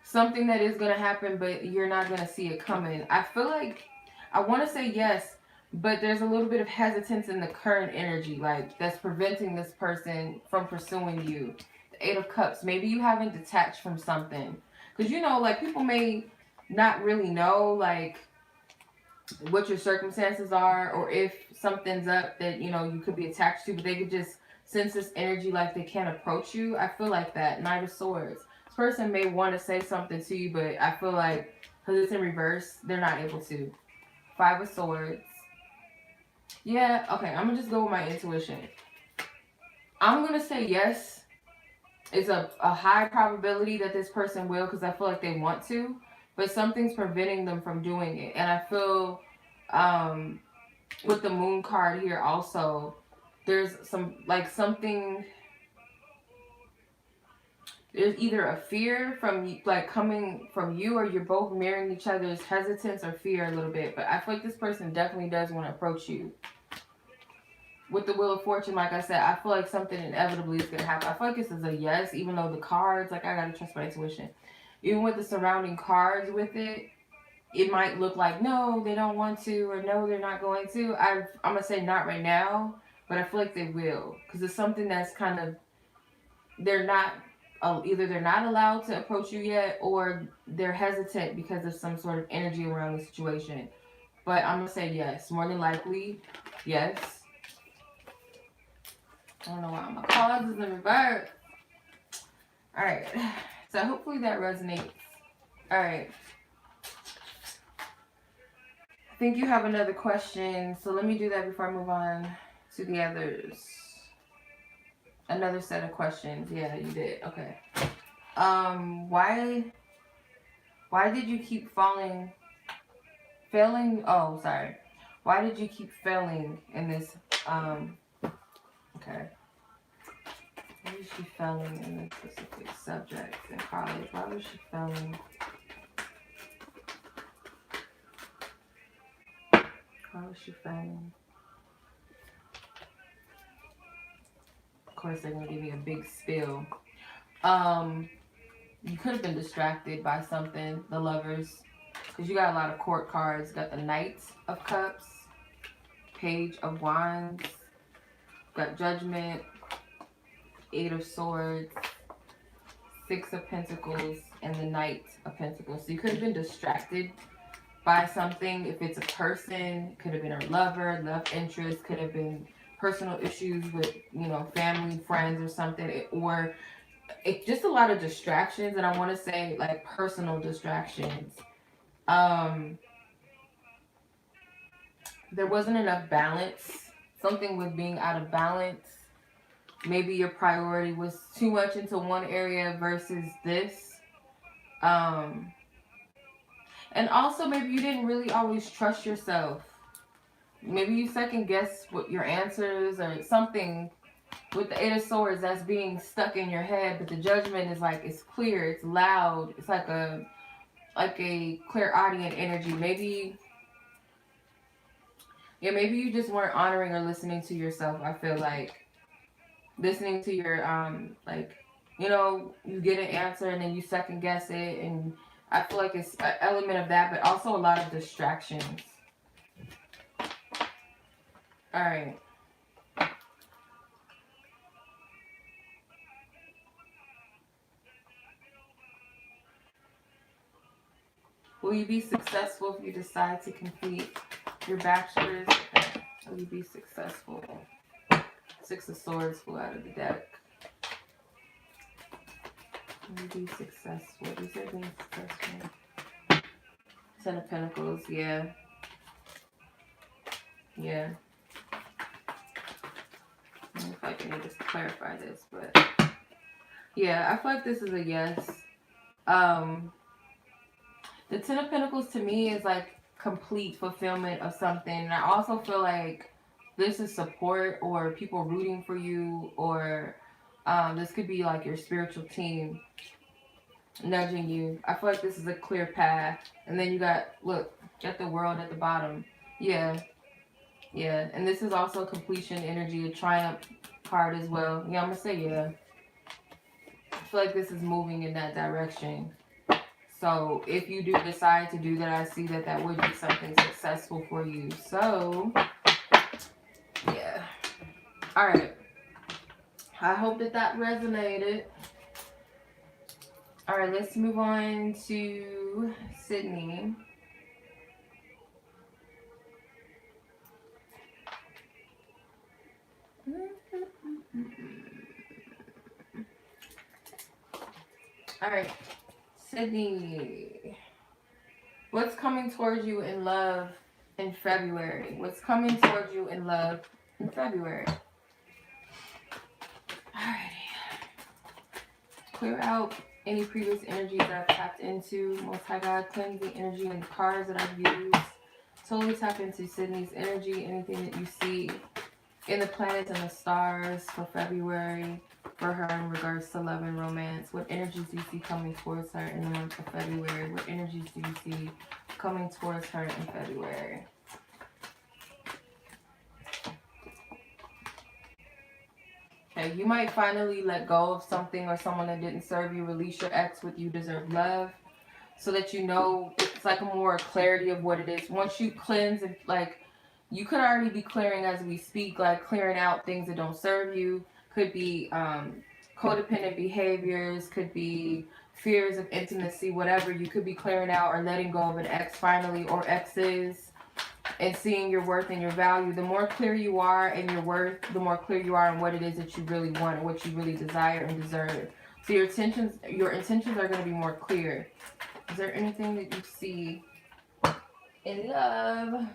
A: Something that is going to happen, but you're not going to see it coming. I feel like I want to say yes, but there's a little bit of hesitance in the current energy, like, that's preventing this person from pursuing you. The 8 of Cups. Maybe you haven't detached from something. Because, you know, like, people may not really know, like, what your circumstances are, or if something's up that, you know, you could be attached to, but they could just sense this energy like they can't approach you. I feel like that. Knight of Swords. This person may want to say something to you, but I feel like, because it's in reverse, they're not able to. 5 of Swords. Yeah, okay, I'm going to just go with my intuition. I'm going to say yes. It's a high probability that this person will, because I feel like they want to, but something's preventing them from doing it. And I feel with the Moon card here also, there's some, like, something, there's either a fear from, like, coming from you, or you're both mirroring each other's hesitance or fear a little bit. But I feel like this person definitely does want to approach you. With the Wheel of Fortune, like I said, I feel like something inevitably is going to happen. I feel like this is a yes, even though the cards, like, I got to trust my intuition. Even with the surrounding cards with it, it might look like, no, they don't want to, or no, they're not going to. I'm going to say not right now, but I feel like they will. Because it's something that's kind of, they're not, either they're not allowed to approach you yet, or they're hesitant because of some sort of energy around the situation. But I'm going to say yes. More than likely, yes. I don't know why my cards is in reverse. Alright. So hopefully that resonates. Alright. I think you have another question. So let me do that before I move on to the others. Another set of questions. Yeah, you did. Okay. Why did you keep falling failing? Oh, sorry. Why did you keep failing in this? Okay. Why was she failing in this specific subject in college? Why was she failing? Why was she failing? Of course, they're gonna give me a big spill. You could have been distracted by something. The Lovers, because you got a lot of court cards. You got the Knight of Cups, Page of Wands, got Judgment, Eight of Swords, Six of Pentacles, and the Knight of Pentacles. So you could have been distracted by something. If it's a person, could have been a lover, love interest, could have been personal issues with, you know, family, friends, or something, or it's just a lot of distractions. And I want to say like personal distractions. There wasn't enough balance. Something was being out of balance. Maybe your priority was too much into one area versus this. And also maybe you didn't really always trust yourself. Maybe you second guess what your answers or something with the Eight of Swords that's being stuck in your head, but the Judgment is like, it's clear, it's loud, it's like a clairaudient energy. Maybe you just weren't honoring or listening to yourself. I feel like listening to your like, you know, you get an answer and then you second guess it, and I feel like it's an element of that, but also a lot of distractions. All right. Will you be successful if you decide to complete your bachelor's? Okay. Will you be successful? Six of Swords flew out of the deck. Will you be successful? You said being successful. Ten of Pentacles, yeah. Yeah. I don't know if I can just clarify this, but yeah, I feel like this is a yes. The Ten of Pentacles to me is like complete fulfillment of something. And I also feel like this is support or people rooting for you, or this could be like your spiritual team nudging you. I feel like this is a clear path. And then you got, look, got the World at the bottom. Yeah. Yeah. And this is also completion energy, a triumph card as well. Yeah, I'm going to say yeah. I feel like this is moving in that direction. So if you do decide to do that, I see that that would be something successful for you. So, yeah. All right. I hope that that resonated. All right, let's move on to Sydney. All right. Sydney, what's coming towards you in love in February? What's coming towards you in love in February? Alrighty. Clear out any previous energies that I've tapped into. Most High God, cleanse the energy and the cards that I've used. Totally tap into Sydney's energy. Anything that you see in the planets and the stars for February for her in regards to love and romance. What energies do you see coming towards her in the month of February? What energies do you see coming towards her in February? Okay, you might finally let go of something or someone that didn't serve you. Release your ex with You Deserve Love, so that you know it's like a more clarity of what it is. Once you cleanse, and like you could already be clearing as we speak, like clearing out things that don't serve you. Could be codependent behaviors, could be fears of intimacy, whatever. You could be clearing out or letting go of an ex finally, or exes, and seeing your worth and your value. The more clear you are in your worth, the more clear you are in what it is that you really want and what you really desire and deserve. So your intentions are going to be more clear. Is there anything that you see in love?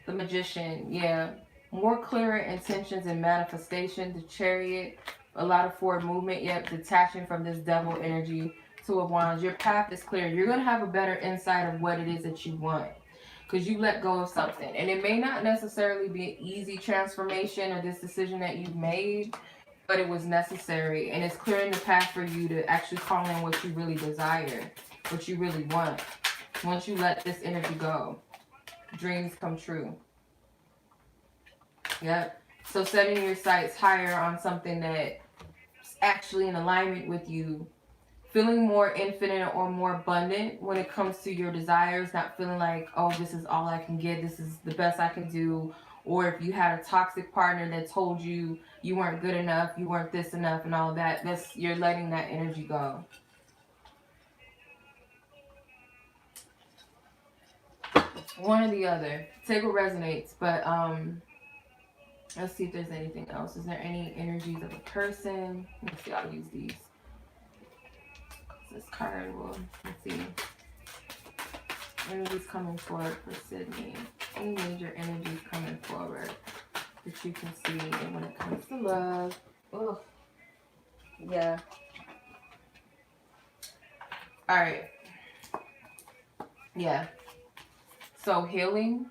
A: The Magician, yeah. More clearer intentions and manifestation. The Chariot, a lot of forward movement, yep. Detaching from this devil energy. Two of Wands. Your path is clear. You're going to have a better insight of what it is that you want. because you let go of something. And it may not necessarily be an easy transformation or this decision that you've made, but it was necessary. And it's clearing the path for you to actually call in what you really desire, what you really want. Once you let this energy go, dreams come true. Yep. So setting your sights higher on something that's actually in alignment with you, feeling more infinite or more abundant when it comes to your desires, not feeling like, oh, this is all I can get, this is the best I can do. Or if you had a toxic partner that told you you weren't good enough, you weren't this enough and all that, you're letting that energy go. One or the other. Take what resonates, but let's see if there's anything else. Is there any energies of a person? Let's see, I'll use these. This card will, let's see. Energies coming forward for Sydney. Any major energies coming forward that you can see. And when it comes to love, oh, yeah. All right. Yeah. So healing,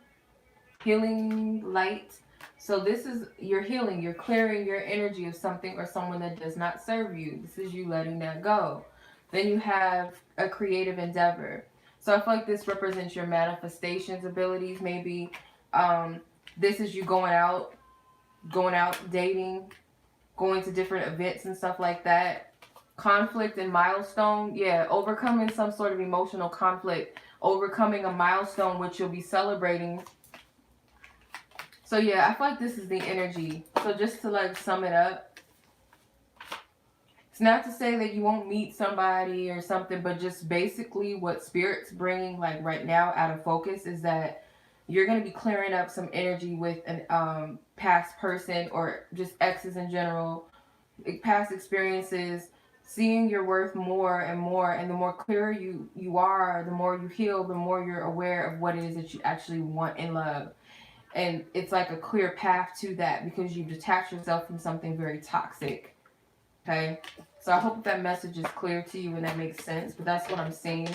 A: light. So this is your healing. You're clearing your energy of something or someone that does not serve you. This is you letting that go. Then you have a creative endeavor. So I feel like this represents your manifestations abilities. Maybe this is you going out, dating, going to different events and stuff like that. Conflict and milestone. Yeah, overcoming some sort of emotional conflict. Overcoming a milestone which you'll be celebrating. So yeah, I feel like this is the energy. So just to like sum it up, it's not to say that you won't meet somebody or something, but just basically what Spirit's bringing like right now out of focus is that you're going to be clearing up some energy with an past person or just exes in general, past experiences, seeing your worth more and more. And the more clearer you are, the more you heal, the more you're aware of what it is that you actually want in love. And it's like a clear path to that because you've detached yourself from something very toxic. Okay? So I hope that message is clear to you and that makes sense. But that's what I'm seeing.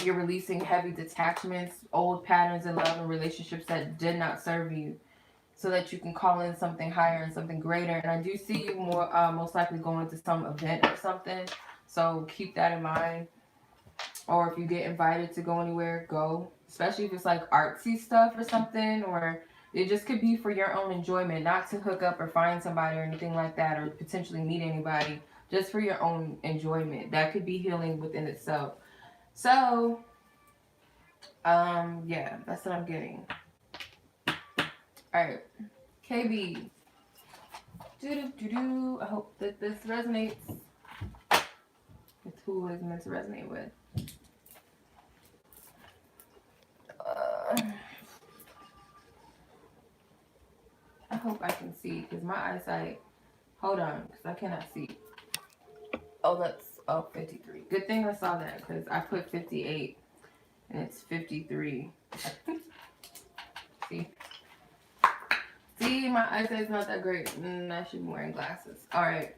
A: You're releasing heavy detachments, old patterns in love and relationships that did not serve you, so that you can call in something higher and something greater. And I do see you more most likely going to some event or something. So keep that in mind. Or if you get invited to go anywhere, go. Especially if it's like artsy stuff or something, or it just could be for your own enjoyment, not to hook up or find somebody or anything like that, or potentially meet anybody, just for your own enjoyment. That could be healing within itself. So, yeah, that's what I'm getting. Alright, KB. I hope that this resonates with who is meant to resonate with. I hope I can see, because my eyesight, hold on, because I cannot see. Oh, that's 53. Good thing I saw that, because I put 58 and it's 53. See, my eyesight's not that great. I should be wearing glasses. All right.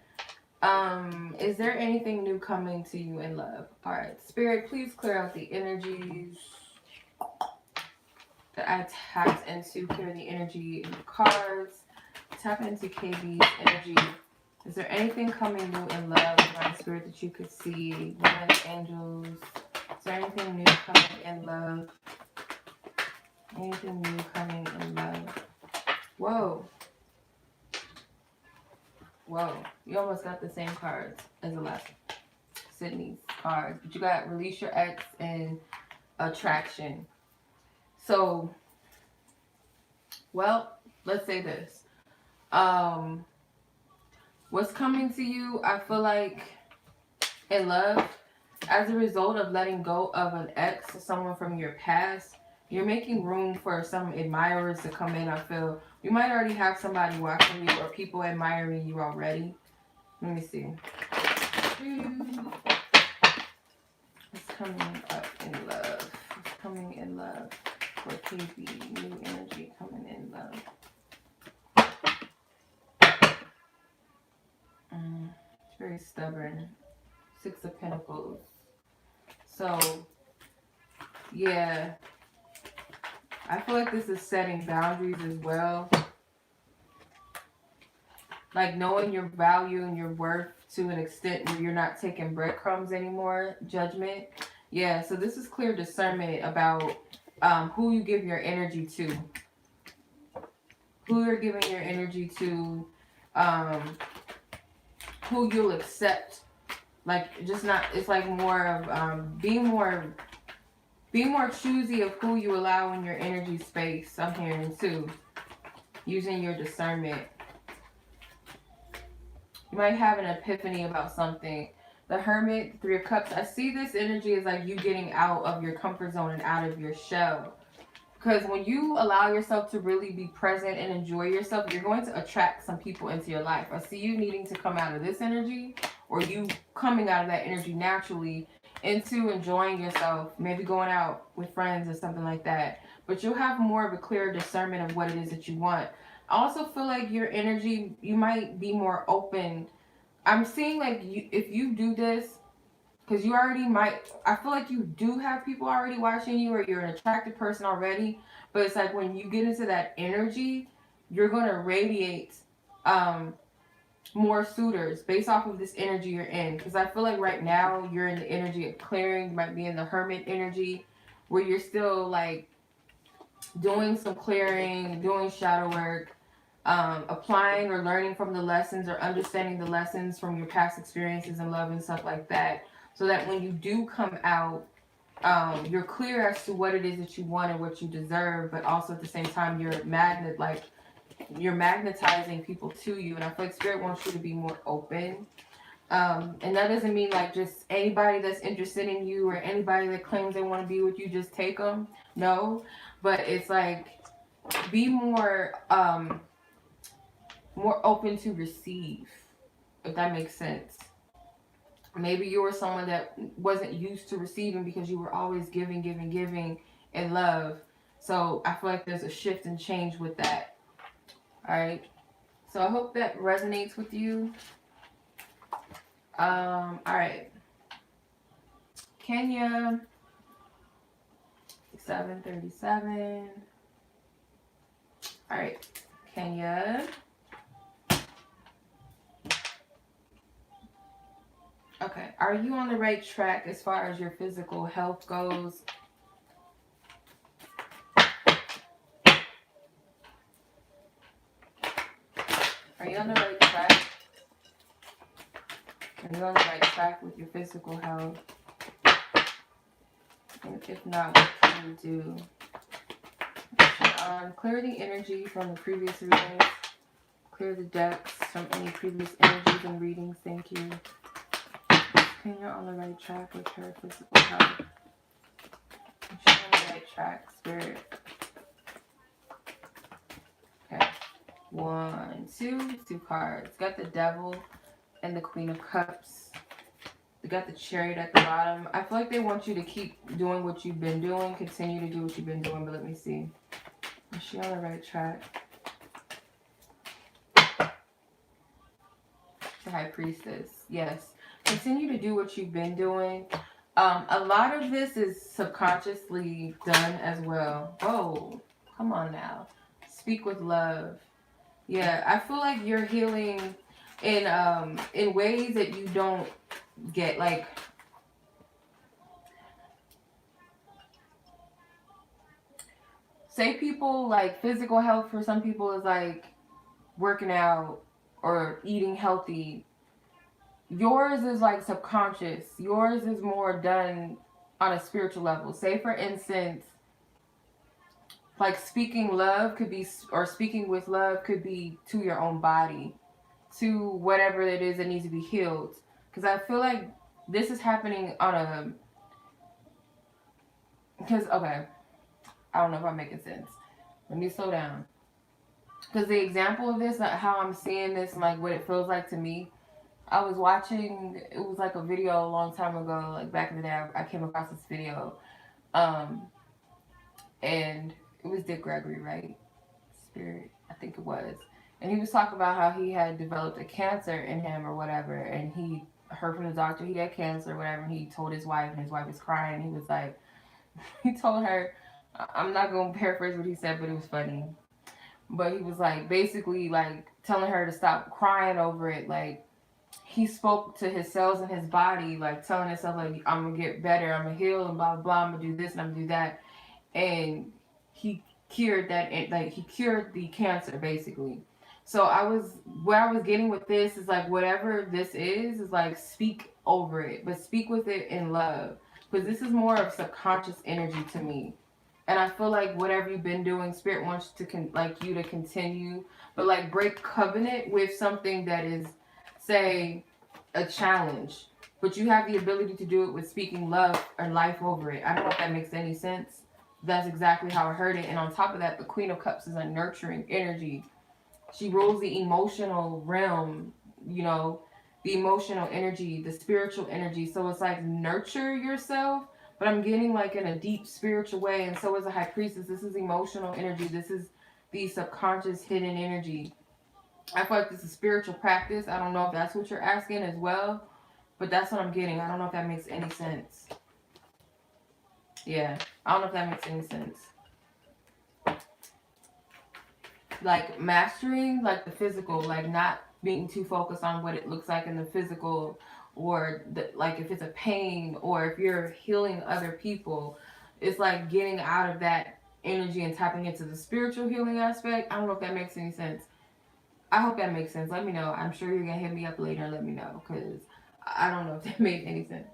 A: Is there anything new coming to you in love? All right, Spirit, please clear out the energies that I tapped into. Clear the energy in the cards. Tap into KB's energy. Is there anything coming new in love, Divine Spirit, that you could see? Women, angels. Is there anything new coming in love? Anything new coming in love? Whoa. Whoa. You almost got the same cards as the last Sydney's cards. But you got Release Your Ex and Attraction. So, well, let's say this. What's coming to you, I feel like, in love, as a result of letting go of an ex or someone from your past, you're making room for some admirers to come in. I feel you might already have somebody watching you or people admiring you already. Let me see. It's coming up in love. It's coming in love for KB. New energy coming in love. It's very stubborn. 6 of Pentacles. So, yeah. I feel like this is setting boundaries as well. Like knowing your value and your worth to an extent where you're not taking breadcrumbs anymore. Judgment. Yeah, so this is clear discernment about who you give your energy to. Who you're giving your energy to. Who you'll accept. Like, just not, it's like more of being more choosy of who you allow in your energy space. I'm hearing too. Using your discernment. You might have an epiphany about something. The Hermit, the Three of Cups. I see this energy as like you getting out of your comfort zone and out of your shell. Because when you allow yourself to really be present and enjoy yourself, you're going to attract some people into your life. I see you needing to come out of this energy, or you coming out of that energy naturally into enjoying yourself, maybe going out with friends or something like that. But you'll have more of a clear discernment of what it is that you want. I also feel like your energy, you might be more open. I'm seeing like if you do this, because you already might, I feel like you do have people already watching you, or you're an attractive person already. But it's like when you get into that energy, you're going to radiate more suitors based off of this energy you're in. Because I feel like right now you're in the energy of clearing. You might be in the Hermit energy where you're still like doing some clearing, doing shadow work, applying or learning from the lessons, or understanding the lessons from your past experiences in love and stuff like that. So that when you do come out, you're clear as to what it is that you want and what you deserve, but also at the same time you're you're magnetizing people to you. And I feel like Spirit wants you to be more open. And that doesn't mean like just anybody that's interested in you or anybody that claims they want to be with you, just take them. No, but it's like be more open to receive, if that makes sense. Maybe you were someone that wasn't used to receiving because you were always giving, giving, giving in love. So I feel like there's a shift and change with that. All right. So I hope that resonates with you. All right. Kenya, 737. All right. Kenya. Okay. Are you on the right track as far as your physical health goes? Are you on the right track? Are you on the right track with your physical health? And if not, what can you do? Clear the energy from the previous readings. Clear the decks from any previous energies and readings. Thank you. And you're on the right track with her physical health. She's on the right track, Spirit. Okay. 1, 2 cards. Got the Devil and the Queen of Cups. They got the Chariot at the bottom. I feel like they want you to keep doing what you've been doing. Continue to do what you've been doing. But let me see. Is she on the right track? The High Priestess. Yes. Continue to do what you've been doing. A lot of this is subconsciously done as well. Oh, come on now. Speak with love. Yeah, I feel like you're healing in ways that you don't get. Like, say people like physical health for some people is like working out or eating healthy. Yours is like subconscious. Yours is more done on a spiritual level. Say for instance, like speaking love could be, or speaking with love could be to your own body, to whatever it is that needs to be healed. Because I feel like this is happening on a, because, okay, I don't know if I'm making sense. Let me slow down. Because the example of this, how I'm seeing this, like what it feels like to me, I was watching, it was like a video a long time ago, like back in the day, I came across this video. And it was Dick Gregory, right? Spirit, I think it was. And he was talking about how he had developed a cancer in him or whatever. And he heard from the doctor he had cancer or whatever. And he told his wife, and his wife was crying. He was like, he told her, I'm not going to paraphrase what he said, but it was funny. But he was like, basically, like, telling her to stop crying over it. Like, he spoke to his cells in his body, like, telling himself, like, I'm going to get better, I'm going to heal, and blah, blah, blah, I'm going to do this, and I'm going to do that. And he cured that, like, he cured the cancer, basically. So what I was getting with this is, like, whatever this is like, speak over it, but speak with it in love. Because this is more of subconscious energy to me. And I feel like whatever you've been doing, Spirit wants to like you to continue, but like break covenant with something that is, say, a challenge. But you have the ability to do it with speaking love or life over it. I don't know if that makes any sense. That's exactly how I heard it. And on top of that, the Queen of Cups is a nurturing energy. She rules the emotional realm, you know, the emotional energy, the spiritual energy. So it's like nurture yourself, but I'm getting like in a deep spiritual way. And so is a high priestess. This is emotional energy. This is the subconscious hidden energy. I feel like this is spiritual practice. I don't know if that's what you're asking as well, but that's what I'm getting. I don't know if that makes any sense. Yeah, I don't know if that makes any sense. Like mastering like the physical, like not being too focused on what it looks like in the physical, or like if it's a pain, or if you're healing other people, it's like getting out of that energy and tapping into the spiritual healing aspect. I don't know if that makes any sense. I hope that makes sense. Let me know. I'm sure you're gonna hit me up later and let me know, because I don't know if that made any sense.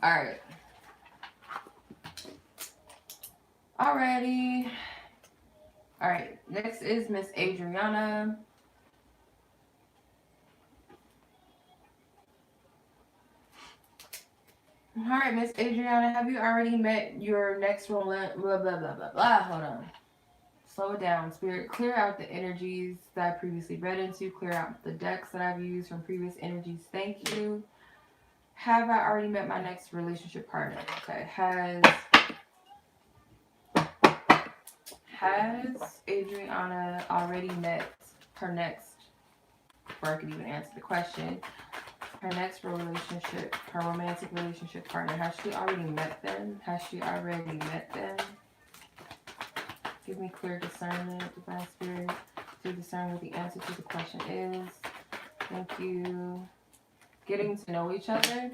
A: All right. Alrighty. All right. Next is Miss Adriana. All right, Miss Adriana, have you already met your next blah, blah, blah, blah, blah. Hold on. Slow it down, Spirit. Clear out the energies that I previously read into. Clear out the decks that I've used from previous energies. Thank you. Have I already met my next relationship partner? Okay. Has Adriana already met her next, before I could even answer the question, her next relationship, her romantic relationship partner, has she already met them? Has she already met them? Give me clear discernment, Divine Spirit, to discern what the answer to the question is. Thank you. Getting to know each other?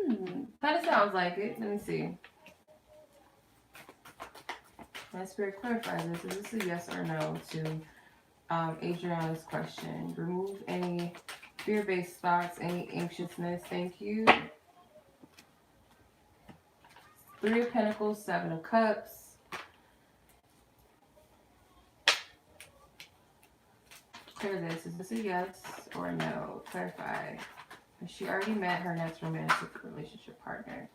A: Kind of sounds like it. Let me see. My Spirit clarifies this. Is this a yes or no to Adriana's question? Remove any fear-based thoughts, any anxiousness. Thank you. 3 of Pentacles, 7 of Cups. Clear this. Is this a yes or no? Clarify. Has she already met her next romantic relationship partner?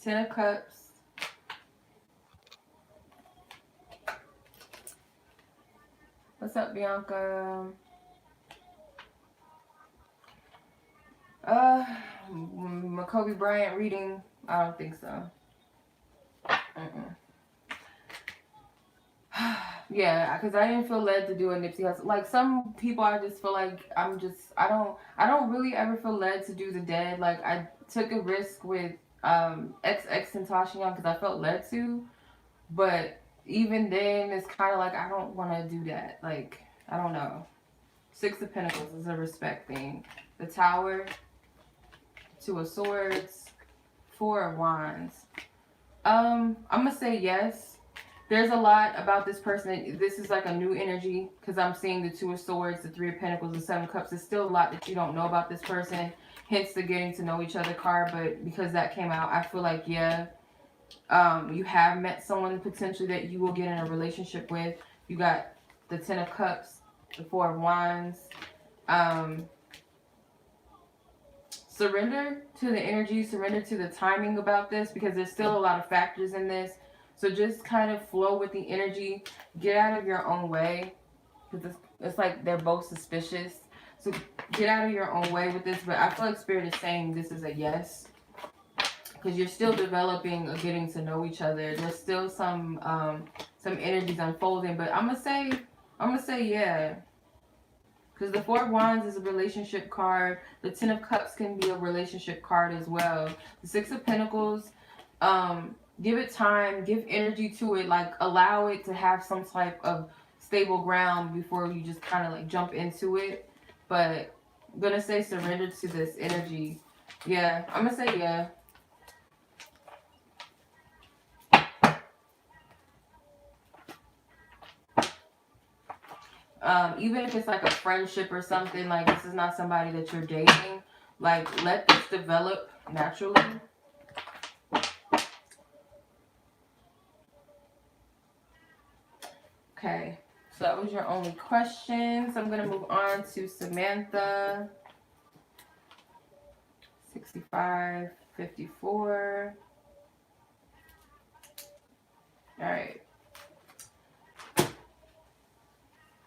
A: 10 of Cups. What's up, Bianca? Kobe Bryant reading? I don't think so. Yeah, because I didn't feel led to do a Nipsey Hussle. Like some people, I just feel like I don't really ever feel led to do the dead. Like I took a risk with XX Tentacion because I felt led to, but even then, it's kind of like I don't want to do that. Like I don't know. 6 of Pentacles is a respect thing. The Tower, 2 of Swords, 4 of Wands. I'm gonna say yes. There's a lot about this person. This is like a new energy because I'm seeing the 2 of Swords, the 3 of Pentacles, the 7 of Cups. There's still a lot that you don't know about this person. Hence the getting to know each other card. But because that came out, I feel like, yeah, you have met someone potentially that you will get in a relationship with. You got the 10 of Cups, the 4 of Wands. Surrender to the energy, surrender to the timing about this because there's still a lot of factors in this. So just kind of flow with the energy. Get out of your own way because it's like they're both suspicious. So get out of your own way with this. But I feel like Spirit is saying this is a yes because you're still developing or getting to know each other. There's still some energies unfolding. But I'm gonna say yeah. Because the Four of Wands is a relationship card. The Ten of Cups can be a relationship card as well. The Six of Pentacles, give it time, give energy to it, like allow it to have some type of stable ground before you just kind of like jump into it. But I'm going to say surrender to this energy. Yeah, I'm going to say yeah. Even if it's like a friendship or something, like this is not somebody that you're dating, like let this develop naturally. Okay, so that was your only question. So I'm going to move on to Samantha. 65, 54. All right.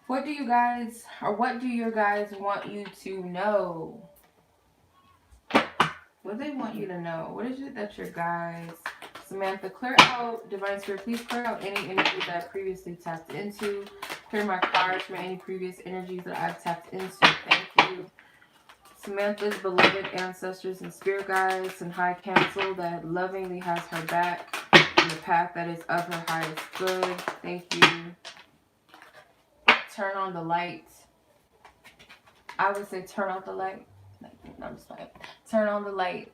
A: What do you guys, or what do your guys want you to know? What do they want you to know? What is it that your guys, Samantha, clear out, Divine Spirit, please clear out any energy that I previously tapped into. Clear my cards from any previous energies that I've tapped into. Thank you. Samantha's beloved ancestors and spirit guides and high council that lovingly has her back in the path that is of her highest good. Thank you. Turn on the light. I would say turn off the light. No, I'm just playing. Turn on the light.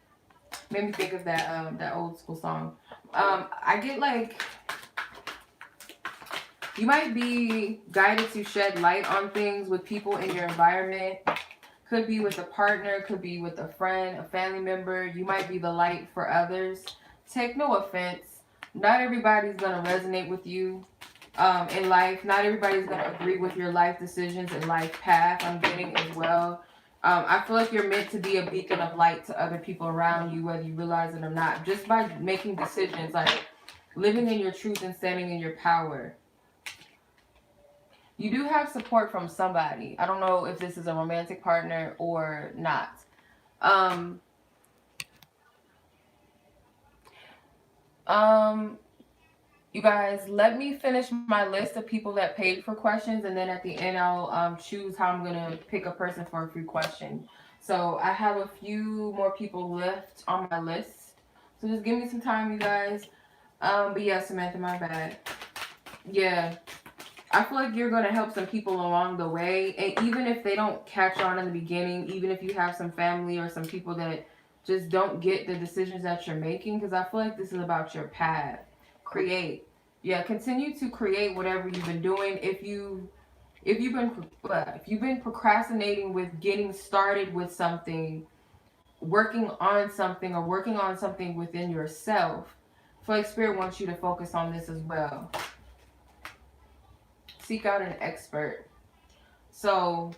A: Made me think of that old school song. I get like you might be guided to shed light on things with people in your environment. Could be with a partner, could be with a friend, a family member. You might be the light for others. Take no offense. Not everybody's gonna resonate with you. In life, not everybody's going to agree with your life decisions and life path. I'm getting as well. I feel like you're meant to be a beacon of light to other people around you, whether you realize it or not, just by making decisions, like living in your truth and standing in your power. You do have support from somebody. I don't know if this is a romantic partner or not. You guys, let me finish my list of people that paid for questions, and then at the end I'll choose how I'm going to pick a person for a free question. So I have a few more people left on my list. So just give me some time, you guys. But yeah, Samantha, my bad. Yeah. I feel like you're going to help some people along the way. And even if they don't catch on in the beginning, even if you have some family or some people that just don't get the decisions that you're making, because I feel like this is about your path. Create. Yeah, continue to create whatever you've been doing. If you've been procrastinating with getting started with something, working on something, or working on something within yourself, I feel like Spirit wants you to focus on this as well. Seek out an expert. So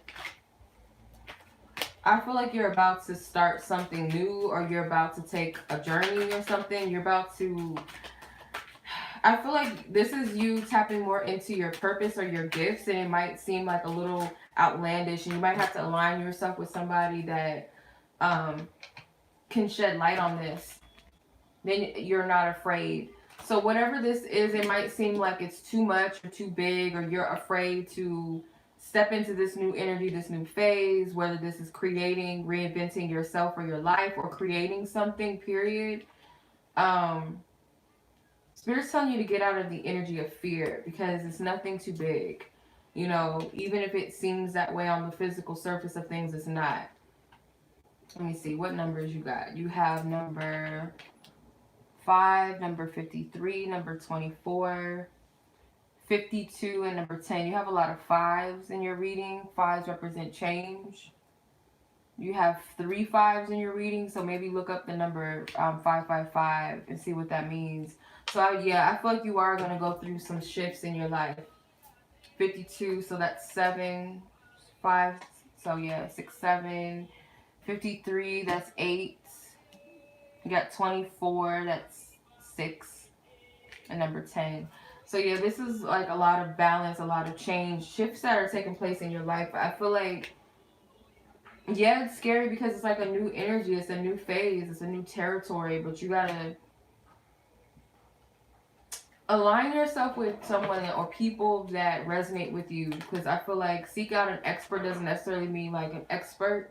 A: I feel like you're about to start something new, or you're about to take a journey or something. You're about to, I feel like this is you tapping more into your purpose or your gifts, and it might seem like a little outlandish, and you might have to align yourself with somebody that can shed light on this. Then you're not afraid. So whatever this is, it might seem like it's too much or too big, or you're afraid to step into this new energy, this new phase, whether this is creating, reinventing yourself or your life, or creating something, period. Spirit's telling you to get out of the energy of fear, because it's nothing too big. You know, even if it seems that way on the physical surface of things, it's not. Let me see, what numbers you got? You have number 5, number 53, number 24, 52, and number 10. You have a lot of 5s in your reading. 5s represent change. You have 3 5s in your reading, so maybe look up the number 555 and see what that means. So yeah, I feel like you are going to go through some shifts in your life. 52, so that's 7, 5, so yeah, 6, 7. 53, that's 8. You got 24, that's 6. And number 10. So yeah, this is like a lot of balance, a lot of change, shifts that are taking place in your life. I feel like, yeah, it's scary because it's like a new energy, it's a new phase, it's a new territory, but you gotta align yourself with someone or people that resonate with you, because I feel like seek out an expert doesn't necessarily mean like an expert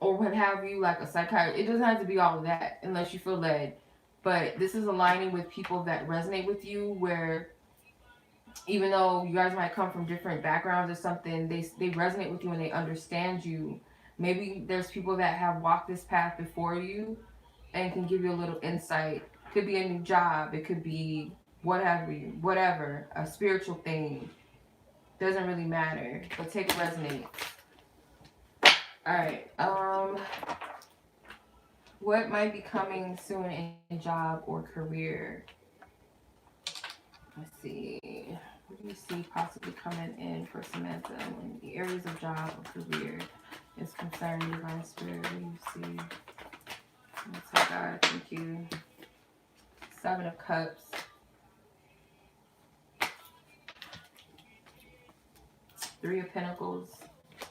A: or what have you, like a psychiatrist. It doesn't have to be all of that unless you feel led. But this is aligning with people that resonate with you, where even though you guys might come from different backgrounds or something, they resonate with you and they understand you. Maybe there's people that have walked this path before you and can give you a little insight. Could be a new job, it could be whatever, a spiritual thing. Doesn't really matter. But take a resonate. Alright. What might be coming soon in job or career? Let's see. What do you see possibly coming in for Samantha in the areas of job or career is concerned? Divine Spirit, what do you see? That's God, thank you. 7 of Cups. 3 of Pentacles.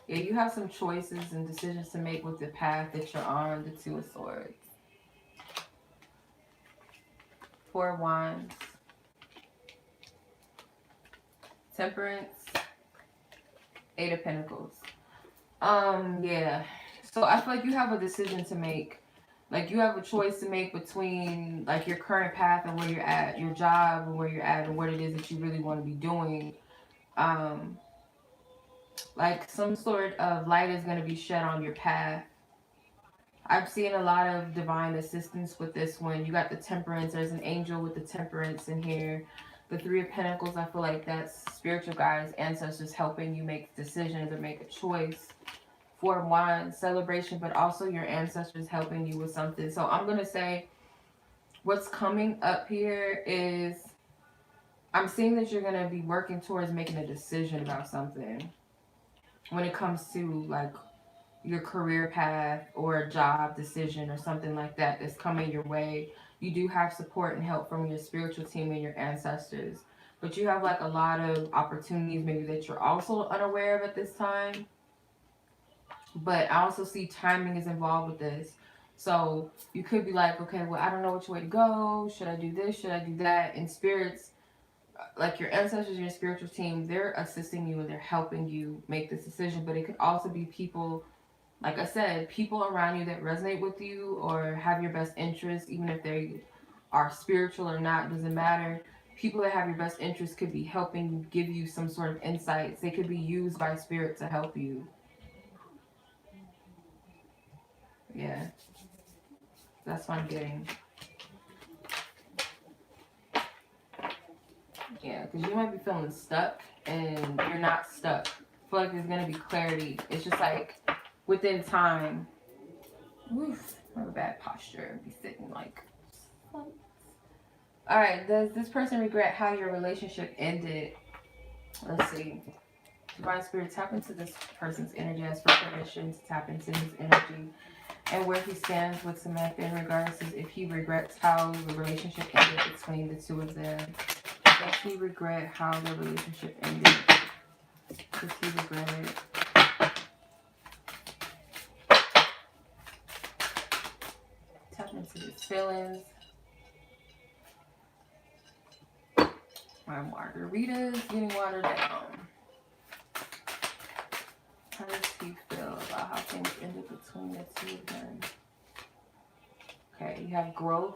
A: Yeah, you have some choices and decisions to make with the path that you're on. The 2 of Swords. 4 of Wands. Temperance. 8 of Pentacles. Yeah. So I feel like you have a decision to make. Like you have a choice to make between like your current path and where you're at, your job and where you're at and what it is that you really want to be doing. Like some sort of light is going to be shed on your path. I've seen a lot of divine assistance with this one. You got the Temperance. There's an angel with the Temperance in here. The 3 of Pentacles, I feel like that's spiritual guides, ancestors helping you make decisions or make a choice. 4 of Wands, celebration, but also your ancestors helping you with something. So I'm going to say what's coming up here is I'm seeing that you're going to be working towards making a decision about something when it comes to like your career path or a job decision or something like that that's coming your way. You do have support and help from your spiritual team and your ancestors, but you have like a lot of opportunities maybe that you're also unaware of at this time. But I also see timing is involved with this. So you could be like, okay, well, I don't know which way to go. Should I do this? Should I do that? And spirits, like your ancestors and your spiritual team, they're assisting you and they're helping you make this decision. But it could also be people, like I said, people around you that resonate with you or have your best interest, even if they are spiritual or not, doesn't matter. People that have your best interest could be helping give you some sort of insights. They could be used by spirit to help you. Yeah, that's what I'm getting. Yeah, because you might be feeling stuck and you're not stuck. I feel like there's going to be clarity. It's just like within time. Oof, I have a bad posture. Be sitting like. Alright, does this person regret how your relationship ended? Let's see. Divine Spirit, tap into this person's energy. Ask for permission to tap into his energy. And where he stands with Samantha in regards to if he regrets how the relationship ended between the 2 of them. Does he regret how the relationship ended? Does he regret it? Tap into his feelings. My margarita's getting watered down. How does he feel about how things ended between the 2 of them? Okay, you have growth.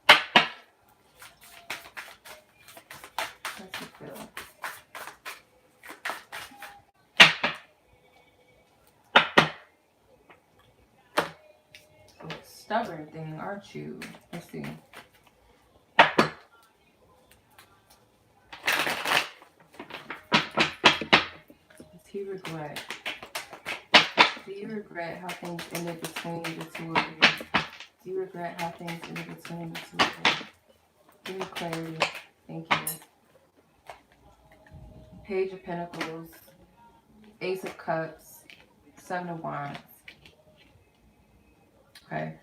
A: How does he feel? So stubborn thing, aren't you? Let's see. Does he regret? Do you regret how things ended between the 2 of you? Do you regret how things ended between the 2 of you? Give me clarity. Thank you. Page of Pentacles. Ace of Cups. 7 of Wands. Okay.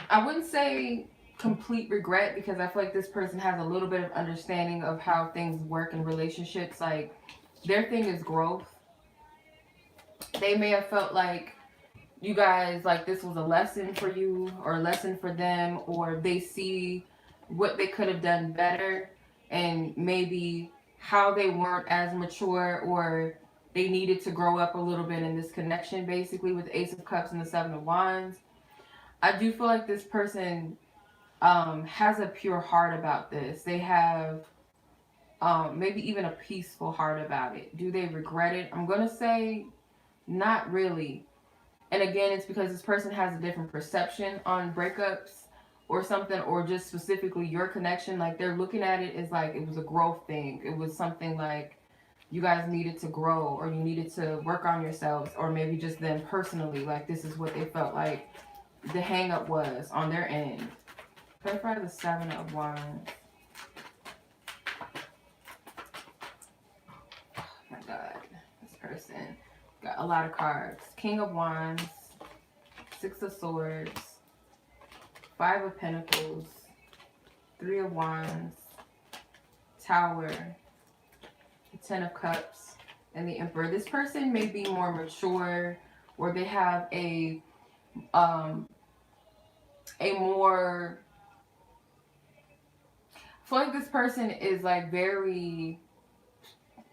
A: I wouldn't say complete regret because I feel like this person has a little bit of understanding of how things work in relationships. Like, their thing is growth. They may have felt like, you guys, like, this was a lesson for you or a lesson for them, or they see what they could have done better and maybe how they weren't as mature, or they needed to grow up a little bit in this connection, basically, with the Ace of Cups and the Seven of Wands. I do feel like this person has a pure heart about this. They have maybe even a peaceful heart about it. Do they regret it? I'm going to say not really. And again, it's because this person has a different perception on breakups or something, or just specifically your connection. Like, they're looking at it as like it was a growth thing. It was something like you guys needed to grow, or you needed to work on yourselves, or maybe just them personally. Like, this is what they felt like the hang up was on their end. Clarify the Seven of Wands. Oh my God, this person got a lot of cards. King of Wands, Six of Swords, Five of Pentacles, Three of Wands, Tower, Ten of Cups, and the Emperor. This person may be more mature, or they have a more, I feel like this person is like very,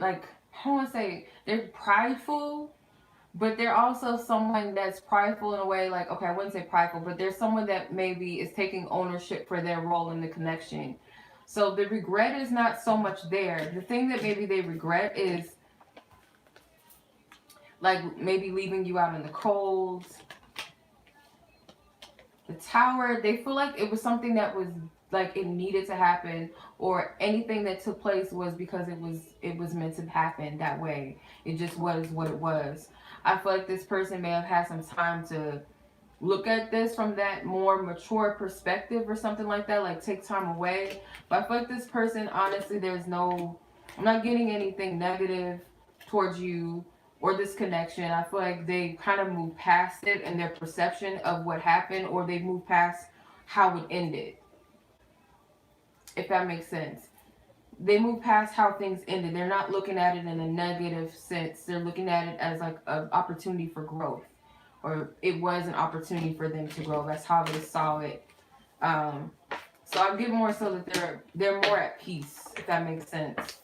A: like, I don't want to say they're prideful, but they're also someone that's prideful in a way, like, okay, I wouldn't say prideful, but there's someone that maybe is taking ownership for their role in the connection. So the regret is not so much there. The thing that maybe they regret is like maybe leaving you out in the cold. The Tower, they feel like it was something that was like it needed to happen, or anything that took place was because it was meant to happen that way. It just was what it was. I feel like this person may have had some time to look at this from that more mature perspective or something like that, like take time away. But I feel like this person, honestly, I'm not getting anything negative towards you or this connection. I feel like they kind of moved past it in their perception of what happened, or they moved past how it ended, if that makes sense. They move past how things ended. They're not looking at it in a negative sense. They're looking at it as like an opportunity for growth, or it was an opportunity for them to grow. That's how they saw it. So I get more so that they're more at peace, if that makes sense,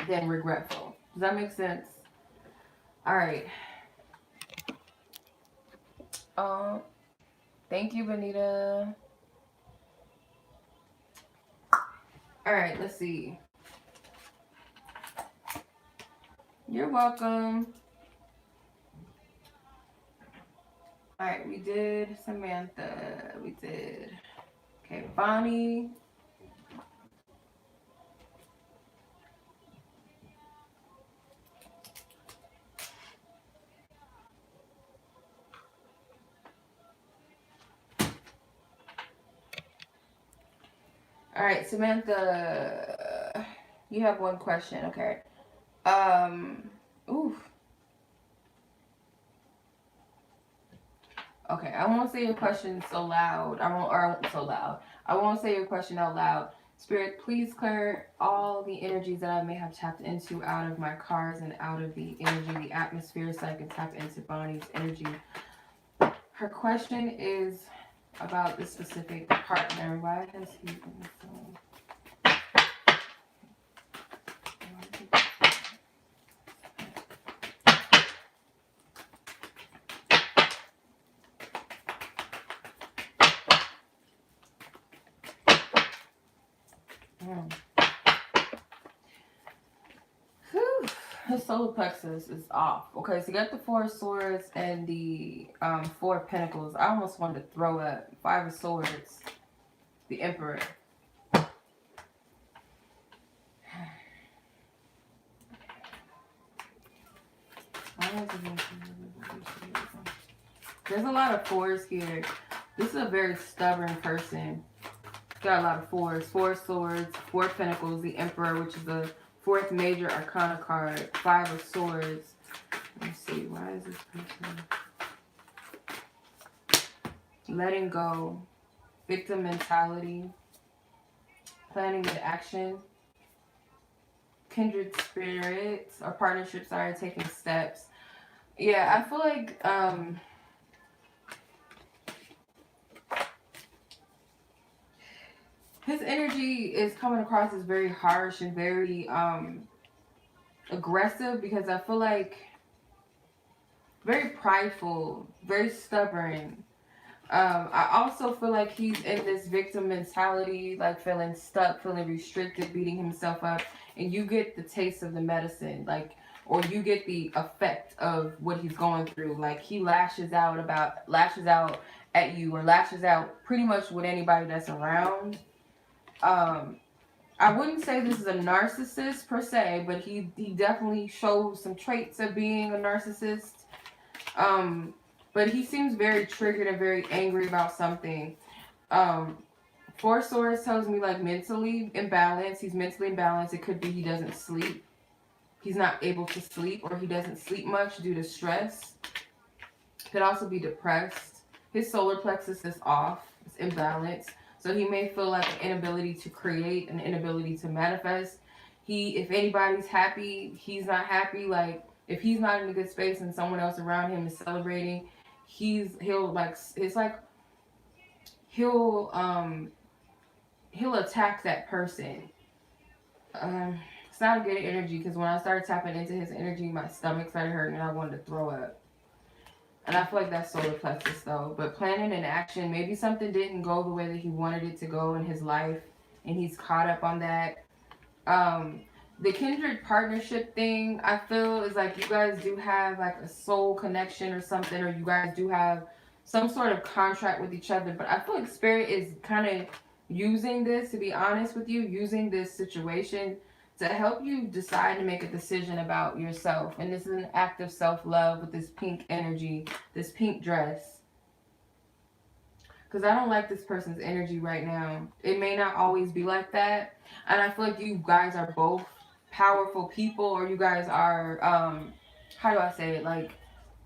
A: than regretful. Does that make sense? All right. Thank you, Benita. All right, let's see. You're welcome. All right, we did Samantha. We did. Okay, Bonnie. All right, Samantha. You have one question, okay? Oof. Okay, I won't say your question so loud. I won't so loud. I won't say your question out loud. Spirit, please clear all the energies that I may have tapped into out of my cards and out of the energy, the atmosphere, so I can tap into Bonnie's energy. Her question is about this specific partner. Why has he been so... His solar plexus is off. Okay, so you got the Four of Swords and the Four of Pentacles. I almost wanted to throw up. Five of Swords, the Emperor. There's a lot of fours here. This is a very stubborn person. Got a lot of fours. Four of Swords, Four of Pentacles, the Emperor, which is the fourth major arcana card. Five of Swords. Let me see. Why is this person letting go? Victim mentality. Planning into action. Kindred spirits or partnerships are taking steps. Yeah, I feel like his energy is coming across as very harsh and very aggressive, because I feel like very prideful, very stubborn. I also feel like he's in this victim mentality, like feeling stuck, feeling restricted, beating himself up, and you get the taste of the medicine, like, or you get the effect of what he's going through. Like, he lashes out at you, or lashes out pretty much with anybody that's around. Um, I wouldn't say this is a narcissist per se, but he definitely shows some traits of being a narcissist. Um, but he seems very triggered and very angry about something. Um, Four Swords tells me like mentally imbalanced. He's mentally imbalanced. It could be he doesn't sleep. He's not able to sleep, or he doesn't sleep much due to stress. Could also be depressed. His solar plexus is off. It's imbalanced. So he may feel like an inability to create, an inability to manifest. If anybody's happy, he's not happy. Like, if he's not in a good space and someone else around him is celebrating, he'll attack that person. It's not a good energy, because when I started tapping into his energy, my stomach started hurting and I wanted to throw up. And I feel like that's solar plexus though. But planning and action, maybe something didn't go the way that he wanted it to go in his life, and he's caught up on that. The kindred partnership thing, I feel, is like you guys do have like a soul connection or something, or you guys do have some sort of contract with each other. But I feel like Spirit is kind of using this, to be honest with you, using this situation to help you decide to make a decision about yourself. And this is an act of self-love with this pink energy, this pink dress. Because I don't like this person's energy right now. It may not always be like that. And I feel like you guys are both powerful people, or you guys are, how do I say it? Like,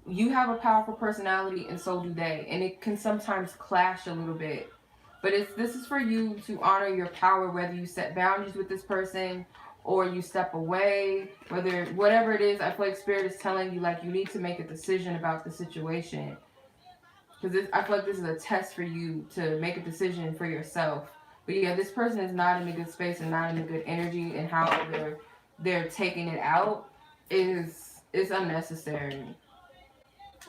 A: you have a powerful personality and so do they. And it can sometimes clash a little bit. But this is for you to honor your power, whether you set boundaries with this person or you step away, whatever it is. I feel like Spirit is telling you, like, you need to make a decision about the situation. Because I feel like this is a test for you to make a decision for yourself. But yeah, this person is not in a good space and not in a good energy, and how they're taking it out is unnecessary.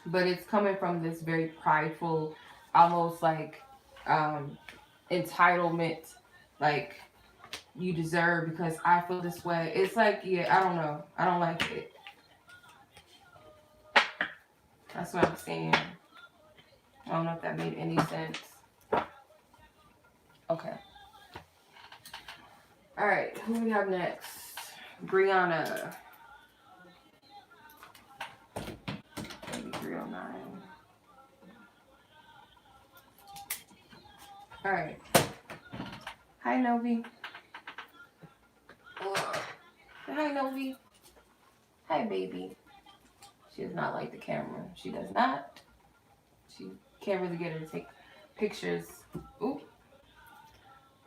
A: But it's coming from this very prideful, almost like entitlement, like, you deserve because I feel this way. It's like, yeah, I don't know. I don't like it. That's what I'm saying. I don't know if that made any sense. Okay. Alright, who do we have next? Brianna. Maybe 309. Alright. Hi, Novi. Hi, Novi. Hi, baby. She does not like the camera. She does not. She can't really get her to take pictures. Ooh.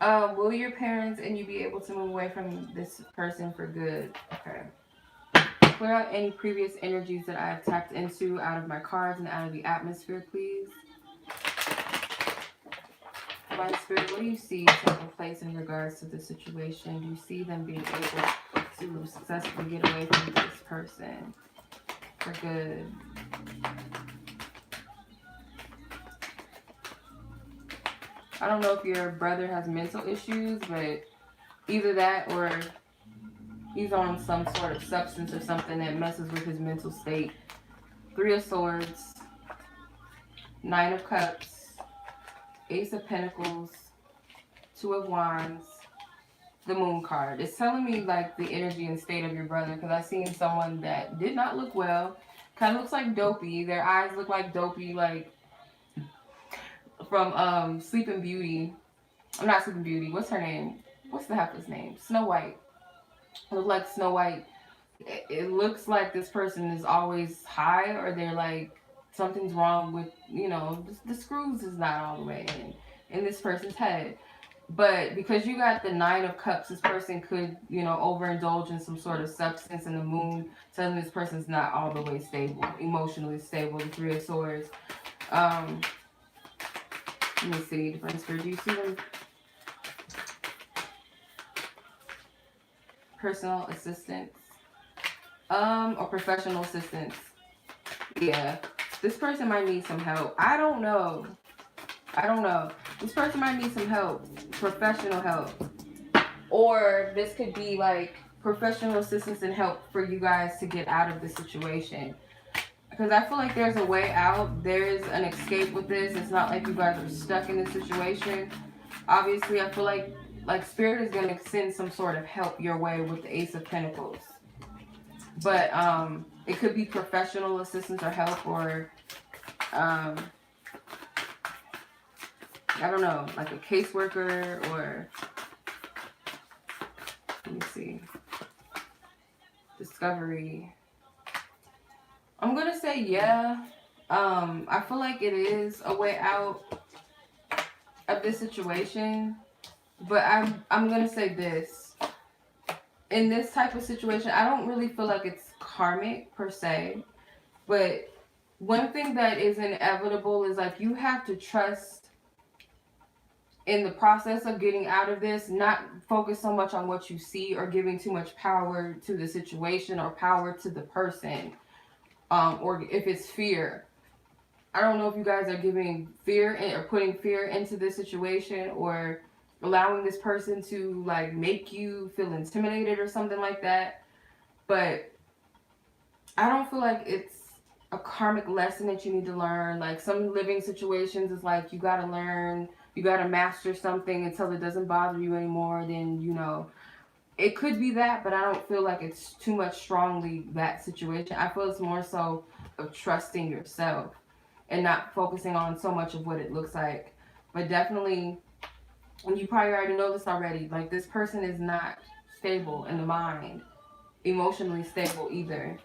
A: Will your parents and you be able to move away from this person for good? Okay. Clear out any previous energies that I have tapped into out of my cards and out of the atmosphere, please. Divine Spirit, what do you see taking place in regards to the situation? Do you see them being able to successfully get away from this person for good? I don't know if your brother has mental issues, but either that or he's on some sort of substance or something that messes with his mental state. 3 of Swords, 9 of Cups, Ace of Pentacles, 2 of Wands, the Moon card. It's telling me like the energy and state of your brother, because I seen someone that did not look well. Kind of looks like dopey. Their eyes look like dopey, like from Sleeping Beauty. I'm not Sleeping Beauty. What's her name? What's the heifer's name? Snow White. It looks like Snow White. It looks like this person is always high, or they're like, something's wrong with, you know, the screws is not all the way in this person's head. But because you got the 9 of Cups, this person could, you know, overindulge in some sort of substance, and the Moon telling this person's not all the way stable, emotionally stable. The 3 of Swords. Let me see, different Spirit. Do you see them? personal assistance. Or professional assistance. Yeah. This person might need some help. I don't know. This person might need some help. Professional help. Or this could be like professional assistance and help for you guys to get out of the situation. Because I feel like there's a way out. There's an escape with this. It's not like you guys are stuck in this situation. Obviously, I feel like Spirit is going to send some sort of help your way with the Ace of Pentacles. But it could be professional assistance or help, or I don't know, like a caseworker, or let me see, discovery. I'm gonna say yeah. I feel like it is a way out of this situation, but I'm gonna say this. In this type of situation, I don't really feel like it's karmic per se, but one thing that is inevitable is like you have to trust in the process of getting out of this, not focus so much on what you see or giving too much power to the situation or power to the person, or if it's fear. I don't know if you guys are giving fear or putting fear into this situation, or allowing this person to like make you feel intimidated or something like that. But I don't feel like it's a karmic lesson that you need to learn. Like some living situations is like you gotta learn, you gotta master something until it doesn't bother you anymore. Then, you know, it could be that, but I don't feel like it's too much strongly that situation. I feel it's more so of trusting yourself and not focusing on so much of what it looks like. But definitely, and you probably already know this already, like this person is not stable in the mind, emotionally stable either.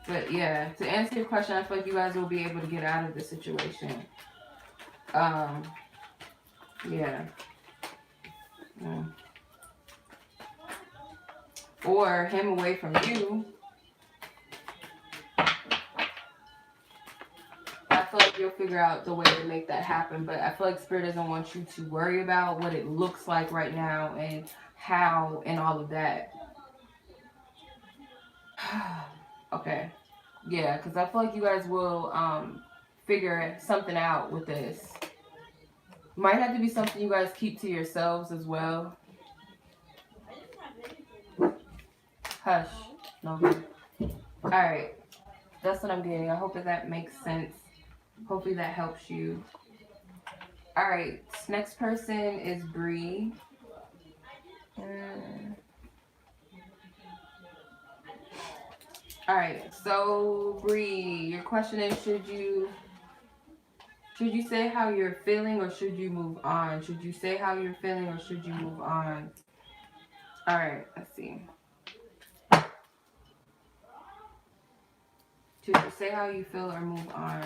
A: But yeah, to answer your question, I feel like you guys will be able to get out of this situation. Yeah. Or him away from you. I feel like you'll figure out the way to make that happen, but I feel like Spirit doesn't want you to worry about what it looks like right now and how and all of that. Okay. Yeah, because I feel like you guys will figure something out with this. Might have to be something you guys keep to yourselves as well. Hush. No. Alright. That's what I'm getting. I hope that makes sense. Hopefully that helps you. Alright. Next person is Bree. Alright. So, Bree, your question is, should you say how you're feeling or should you move on? Should you say how you're feeling or should you move on? Alright. Let's see. Should you say how you feel or move on?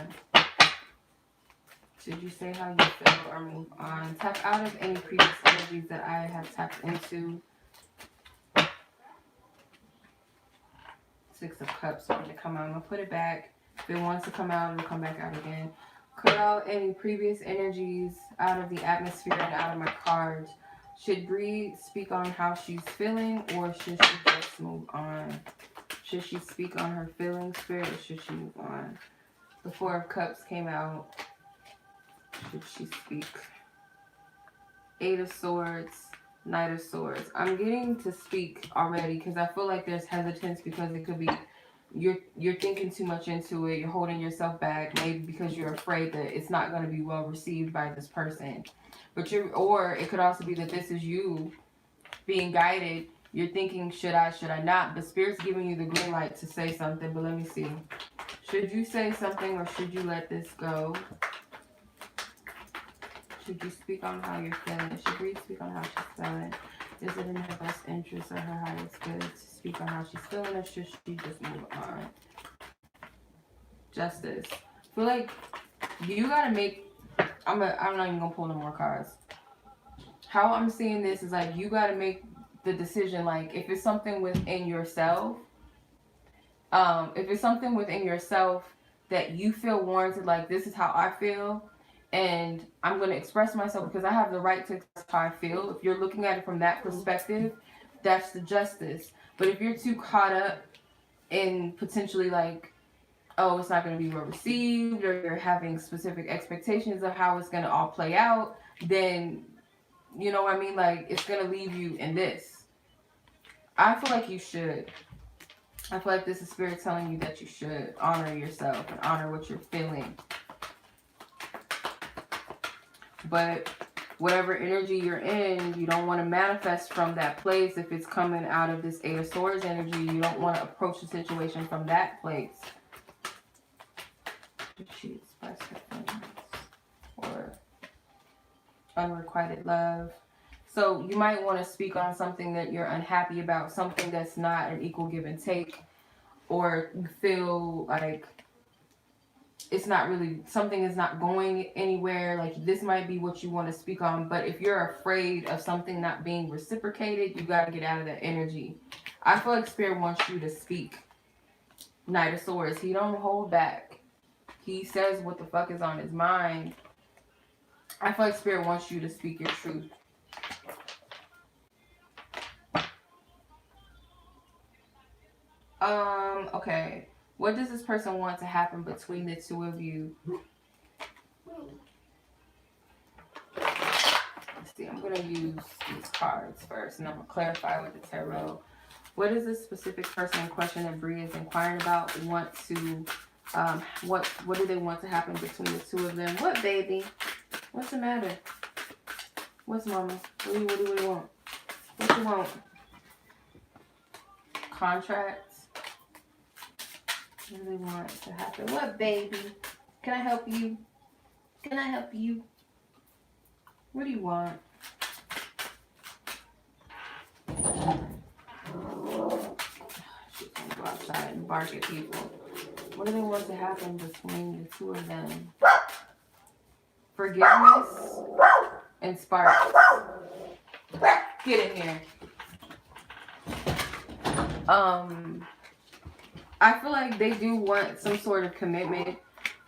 A: Should you say how you feel or move on? Tap out of any previous energies that I have tapped into. Six of Cups wanted to come out. I'm going to put it back. If it wants to come out, it'll come back out again. Cut out any previous energies out of the atmosphere and out of my cards. Should Bree speak on how she's feeling or should she just move on? Should she speak on her feelings, Spirit, or should she move on? The Four of Cups came out. Should she speak? Eight of Swords, Knight of Swords. I'm getting to speak already because I feel like there's hesitance because it could be you're thinking too much into it. You're holding yourself back, maybe because you're afraid that it's not going to be well received by this person. But or it could also be that this is you being guided. You're thinking, should I not? But Spirit's giving you the green light to say something. But let me see. Should you say something or should you let this go? Should you speak on how you're feeling? Should Bree speak on how she's feeling? Is it in her best interest or her highest good to speak on how she's feeling or should she just move on? Justice. I feel like you gotta make... I'm not even gonna pull no more cards. How I'm seeing this is like you gotta make the decision, like if it's something within yourself, that you feel warranted, like this is how I feel and I'm going to express myself because I have the right to express how I feel. If you're looking at it from that perspective, that's the justice. But if you're too caught up in potentially like, oh, it's not going to be well received, or you're having specific expectations of how it's going to all play out, then, you know what I mean? Like, it's going to leave you in this. I feel like you should. I feel like this is spirit telling you that you should honor yourself and honor what you're feeling. But whatever energy you're in, you don't want to manifest from that place. If it's coming out of this Eight of Swords energy, you don't want to approach the situation from that place. She expressed her feelings or unrequited love. So you might want to speak on something that you're unhappy about, something that's not an equal give and take, or you feel like it's not really, something is not going anywhere. Like, this might be what you want to speak on, but if you're afraid of something not being reciprocated, you got to get out of that energy. I feel like Spirit wants you to speak. Knight of Swords, he don't hold back. He says what the fuck is on his mind. I feel like Spirit wants you to speak your truth. Okay. What does this person want to happen between the two of you? Let's see, I'm going to use these cards first, and I'm going to clarify with the tarot. What does this specific person in question that Bree is inquiring about want to, what do they want to happen between the two of them? What, baby? What's the matter? What's mama? What do you want? What you want? Contracts? What do they want to happen? What, baby? Can I help you? Can I help you? What do you want? She's gonna go outside and bark at people. What do they want to happen between the two of them? Forgiveness and sparks. Get in here. I feel like they do want some sort of commitment,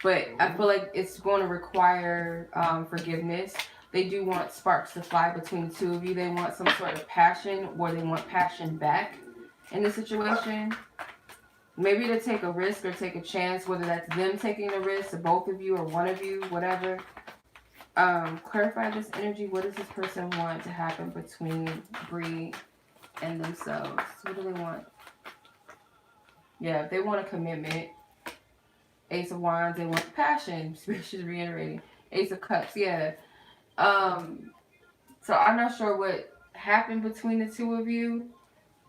A: but I feel like it's going to require forgiveness. They do want sparks to fly between the two of you. They want some sort of passion, or they want passion back in the situation. Maybe to take a risk or take a chance, whether that's them taking a risk, or both of you, or one of you, whatever. Clarify this energy. What does this person want to happen between Bree and themselves? What do they want? Yeah, they want a commitment. Ace of Wands, they want passion. She's reiterating. Ace of Cups, yeah. So I'm not sure what happened between the two of you,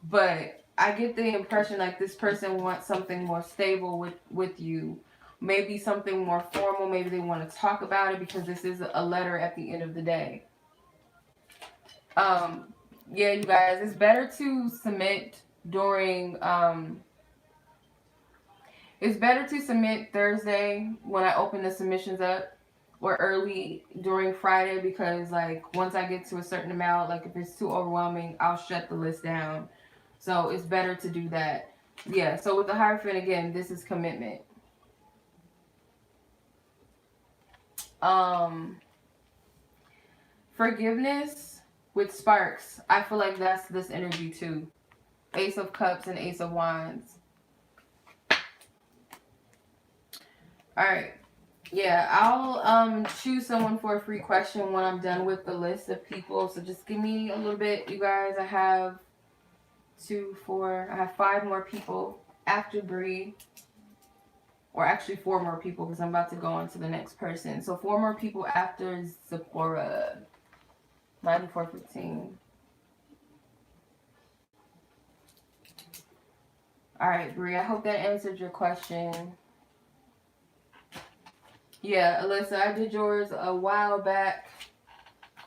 A: but I get the impression like this person wants something more stable with you. Maybe something more formal. Maybe they want to talk about it, because this is a letter at the end of the day. Yeah, you guys, it's better to submit during... It's better to submit Thursday when I open the submissions up, or early during Friday, because like once I get to a certain amount, like if it's too overwhelming, I'll shut the list down. So it's better to do that. Yeah, so with the Hierophant, again, this is commitment. Forgiveness with sparks. I feel like that's this energy too. Ace of Cups and Ace of Wands. Alright. Yeah, I'll choose someone for a free question when I'm done with the list of people. So just give me a little bit, you guys. I have 5 more people after Bree. Or actually 4 more people, because I'm about to go on to the next person. So 4 more people after Zipporah. 9415. Alright, Bree, I hope that answered your question. Yeah, Alyssa, I did yours a while back.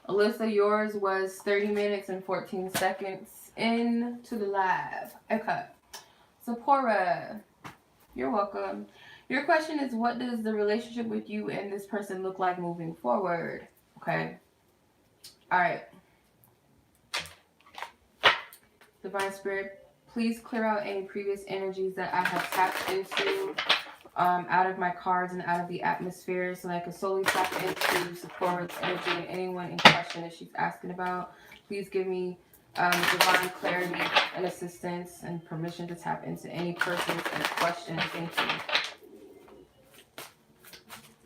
A: Alyssa, yours was 30 minutes and 14 seconds into the live. Okay. Zipporah, you're welcome. Your question is, what does the relationship with you and this person look like moving forward? Okay. All right. Divine Spirit, please clear out any previous energies that I have tapped into out of my cards and out of the atmosphere, so that I can solely tap into Zipporah's energy and anyone in question that she's asking about. Please give me divine clarity and assistance and permission to tap into any person's question. Thank you.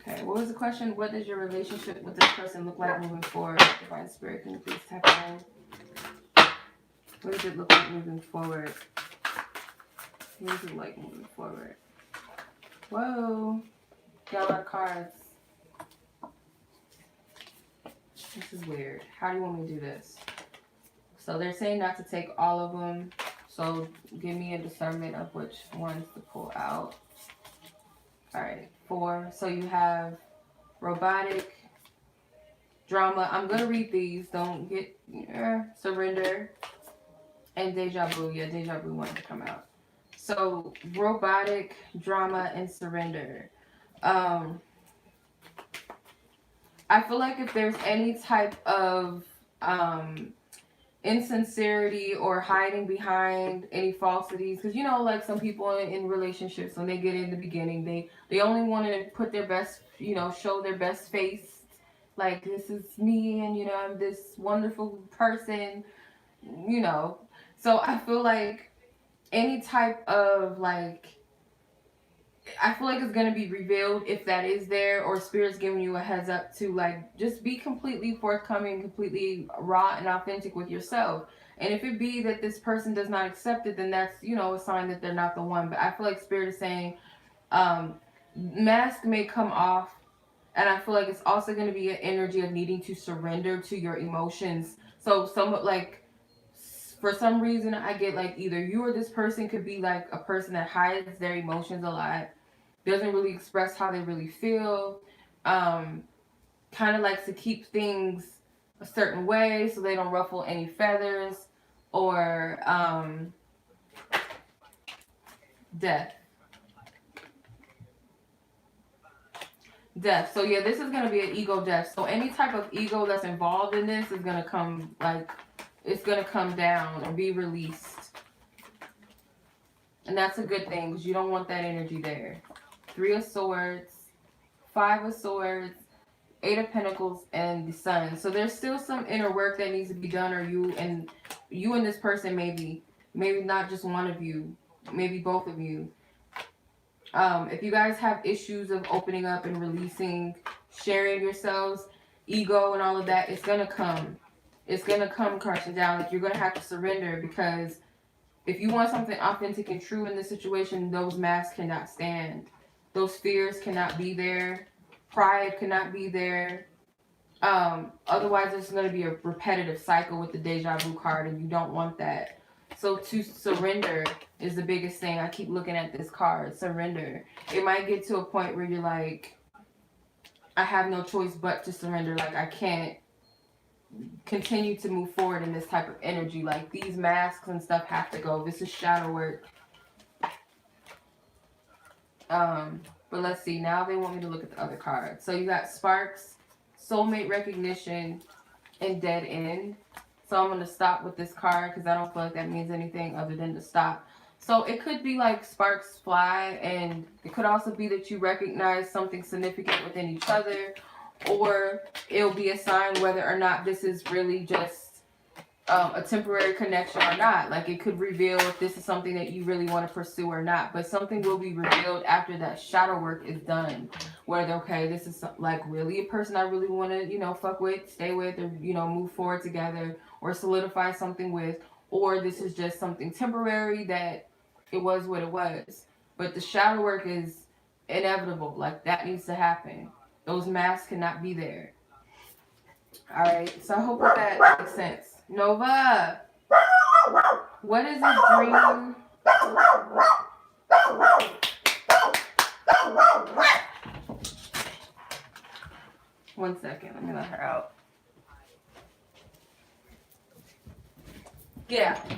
A: Okay, what was the question? What does your relationship with this person look like moving forward? Divine Spirit, can you please tap in? What does it look like moving forward? What does it like moving forward? Whoa. Got a lot of cards. This is weird. How do you want me to do this? So they're saying not to take all of them. So give me a discernment of which ones to pull out. All right, 4. So you have robotic, drama. I'm going to read these. Don't get surrender. And deja vu. Yeah, deja vu wanted to come out. So robotic, drama, and surrender. I feel like if there's any type of insincerity or hiding behind any falsities, because you know, like some people in relationships, when they get in the beginning, they only want to put their best, you know, show their best face, like this is me, and you know, I'm this wonderful person, you know. So I feel like any type of like, I feel like it's going to be revealed if that is there, or Spirit's giving you a heads up to like just be completely forthcoming, completely raw and authentic with yourself. And if it be that this person does not accept it, then that's, you know, a sign that they're not the one. But I feel like Spirit is saying mask may come off, and I feel like it's also going to be an energy of needing to surrender to your emotions. So somewhat like, for some reason, I get like either you or this person could be like a person that hides their emotions a lot, doesn't really express how they really feel, kind of likes to keep things a certain way so they don't ruffle any feathers, or death. Death. So yeah, this is going to be an ego death. So any type of ego that's involved in this is going to come, like, it's going to come down and be released. And that's a good thing, because you don't want that energy there. 3 of Swords, 5 of Swords, 8 of Pentacles, and the Sun. So there's still some inner work that needs to be done, or you and this person, maybe not just one of you, maybe both of you. If you guys have issues of opening up and releasing, sharing yourselves, ego and all of that, it's gonna come. It's gonna come crashing down. Like, you're gonna have to surrender, because if you want something authentic and true in this situation, those masks cannot stand. Those fears cannot be there. Pride cannot be there. Otherwise, it's going to be a repetitive cycle with the deja vu card, and you don't want that. So to surrender is the biggest thing. I keep looking at this card, surrender. It might get to a point where you're like, I have no choice but to surrender. Like, I can't continue to move forward in this type of energy. Like, these masks and stuff have to go. This is shadow work. But let's see. Now they want me to look at the other cards. So you got sparks, soulmate recognition, and dead end. So I'm going to stop with this card, because I don't feel like that means anything other than to stop. So it could be like sparks fly, and it could also be that you recognize something significant within each other, or it'll be a sign whether or not this is really just a temporary connection or not. Like, it could reveal if this is something that you really want to pursue or not. But something will be revealed after that shadow work is done, whether, okay, this is like really a person I really want to, you know, fuck with, stay with, or, you know, move forward together, or solidify something with, or this is just something temporary that it was what it was. But the shadow work is inevitable. Like, that needs to happen. Those masks cannot be there. All right, so I hope that makes sense. Nova, what is this dream? One second, let me let her out. Get out.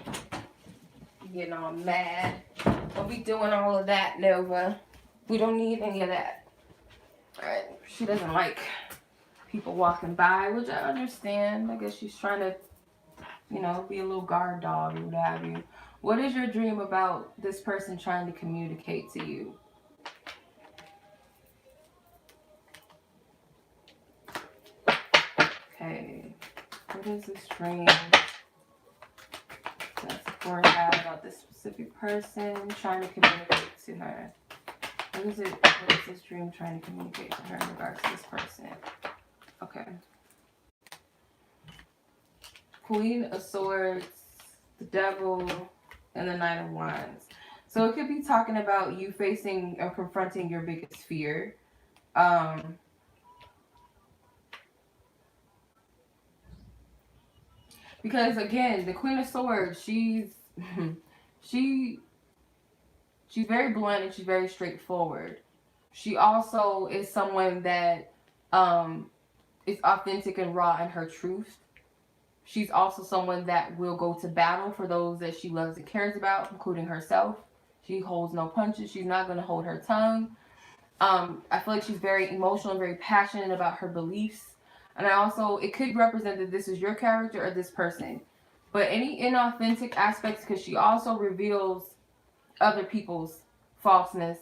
A: You're getting all mad. Don't be doing all of that, Nova. We don't need any of that. All right, she doesn't like people walking by, which I understand. I guess she's trying to, you know, be a little guard dog or what have you. What is your dream about this person trying to communicate to you? Okay. What is this dream? or have about this specific person trying to communicate to her? What is this dream trying to communicate to her in regards to this person? Okay. Queen of Swords, the Devil, and the Knight of Wands. So it could be talking about you facing or confronting your biggest fear. Because again, the Queen of Swords, she's very blunt and she's very straightforward. She also is someone that is authentic and raw in her truth. She's also someone that will go to battle for those that she loves and cares about, including herself. She holds no punches. She's not going to hold her tongue. I feel like she's very emotional and very passionate about her beliefs. And it could represent that this is your character or this person. But any inauthentic aspects, because she also reveals other people's falseness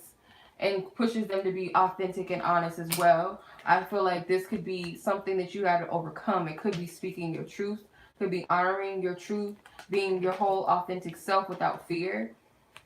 A: and pushes them to be authentic and honest as well. I feel like this could be something that you got to overcome. It could be speaking your truth, could be honoring your truth, being your whole authentic self without fear.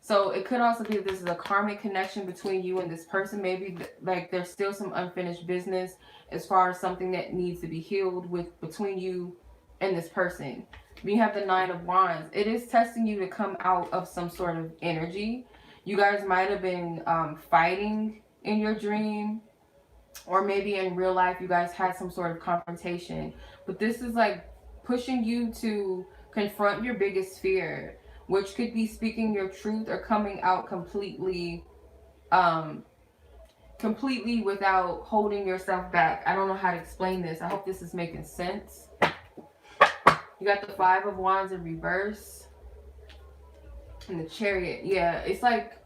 A: So it could also be that this is a karmic connection between you and this person. Maybe like there's still some unfinished business as far as something that needs to be healed between you and this person. We have the Nine of Wands. It is testing you to come out of some sort of energy. You guys might have been fighting in your dream, or maybe in real life you guys had some sort of confrontation. But this is like pushing you to confront your biggest fear, which could be speaking your truth or coming out completely without holding yourself back. I don't know how to explain this. I hope this is making sense. You got the Five of Wands in reverse and the Chariot. Yeah, it's like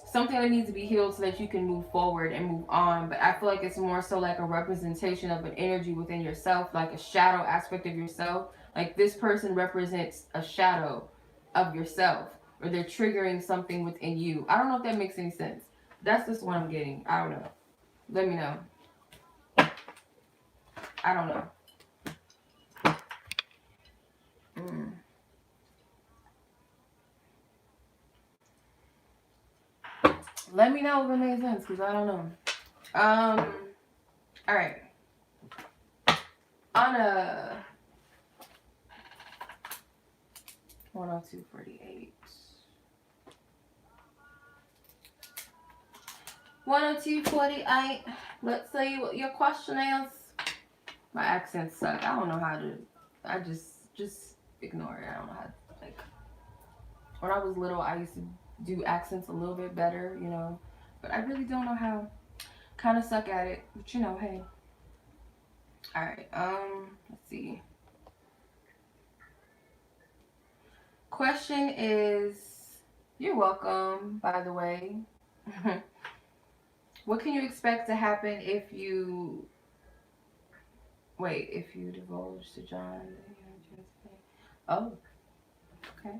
A: something that needs to be healed so that you can move forward and move on. But I feel like it's more so like a representation of an energy within yourself, like a shadow aspect of yourself. Like this person represents a shadow of yourself, or they're triggering something within you. I don't know if that makes any sense. That's just what I'm getting. I don't know. Let me know. I don't know. Let me know if it makes sense, because I don't know. All right. On a 102.48. 102.48. Let's see what your question is. My accents suck. I don't know how to. I just ignore it. I don't know how to, like. When I was little, I used to do accents a little bit better, you know. But I really don't know how. Kind of suck at it. But you know, hey. Alright, let's see. Question is, you're welcome, by the way. What can you expect to happen if you divulge to John? Oh, okay.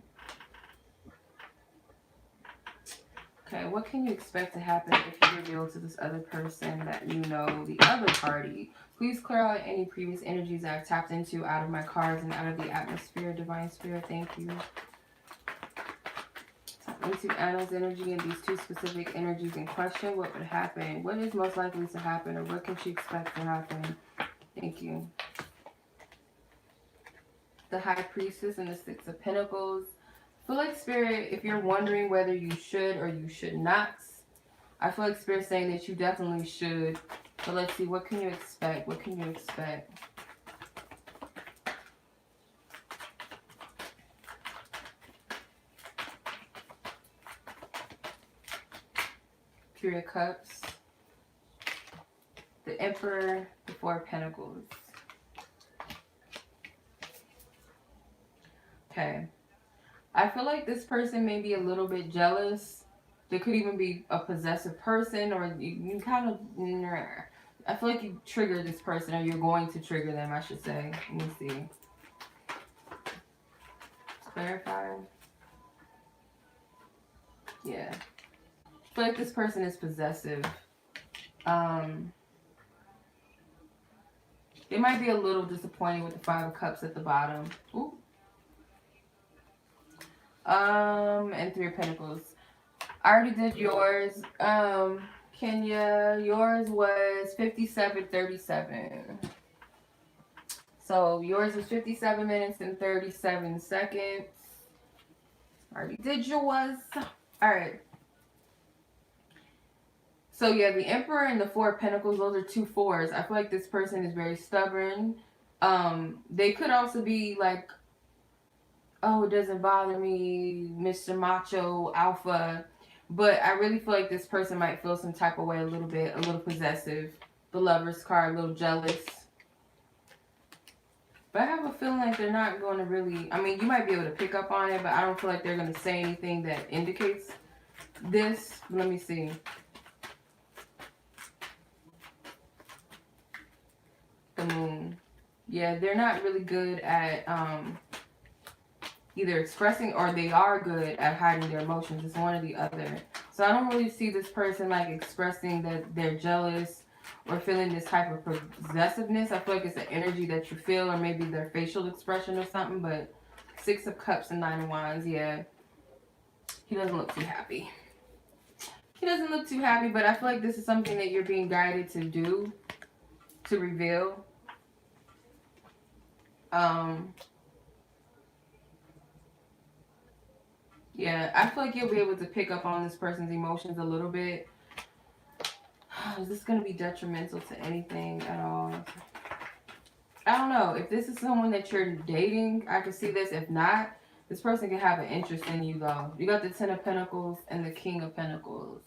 A: Okay, what can you expect to happen if you reveal to this other person that you know the other party? Please clear out any previous energies that I've tapped into out of my cards and out of the atmosphere, Divine Spirit. Thank you. Tap into Anna's energy and these two specific energies in question. What would happen? What is most likely to happen, or what can she expect to happen? Thank you. The High Priestess and the Six of Pentacles. I feel like Spirit, if you're wondering whether you should or you should not, I feel like Spirit's saying that you definitely should. But let's see, what can you expect? What can you expect? Three of Cups. The Emperor, the Four of Pentacles. Okay. I feel like this person may be a little bit jealous. There could even be a possessive person, or you kind of... I feel like you trigger this person, or you're going to trigger them, I should say. Let me see. Clarify. Yeah. I feel like this person is possessive. They might be a little disappointed with the Five of Cups at the bottom. Ooh. And Three of Pentacles. I already did yours. Kenya, yours was 57:37. So yours is 57 minutes and 37 seconds. I already did yours. Alright. So yeah, the Emperor and the Four of Pentacles, those are two fours. I feel like this person is very stubborn. They could also be like, oh, it doesn't bother me, Mr. Macho, Alpha. But I really feel like this person might feel some type of way a little bit, a little possessive. The Lover's card, a little jealous. But I have a feeling like they're not going to really, I mean, you might be able to pick up on it, but I don't feel like they're going to say anything that indicates this. Let me see. The Moon. Yeah, they're not really good at either expressing, or they are good at hiding their emotions. It's one or the other. So I don't really see this person like expressing that they're jealous or feeling this type of possessiveness. I feel like it's an energy that you feel, or maybe their facial expression or something. But Six of Cups and Nine of Wands, yeah. He doesn't look too happy. He doesn't look too happy, but I feel like this is something that you're being guided to do, to reveal. Yeah, I feel like you'll be able to pick up on this person's emotions a little bit. Is this going to be detrimental to anything at all? I don't know. If this is someone that you're dating, I can see this. If not, this person can have an interest in you, though. You got the Ten of Pentacles and the King of Pentacles.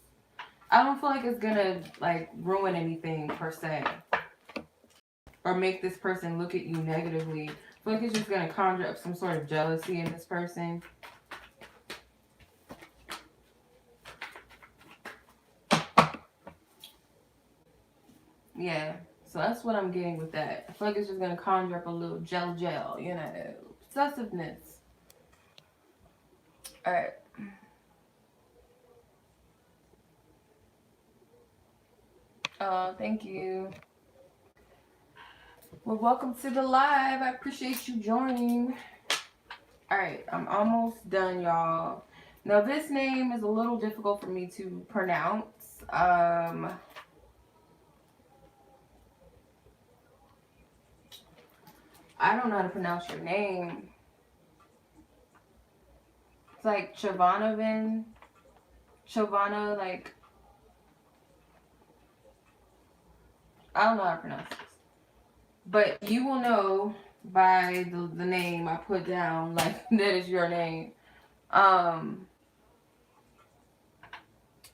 A: I don't feel like it's going to, like, ruin anything, per se. Or make this person look at you negatively. I feel like it's just going to conjure up some sort of jealousy in this person. Yeah, so that's what I'm getting with that. I feel like it's just going to conjure up a little gel, you know, possessiveness. Alright. Thank you. Well, welcome to the live. I appreciate you joining. Alright, I'm almost done, y'all. Now, this name is a little difficult for me to pronounce. I don't know how to pronounce your name. It's like Chavana, like, I don't know how to pronounce this. But you will know by the name I put down, like, that is your name.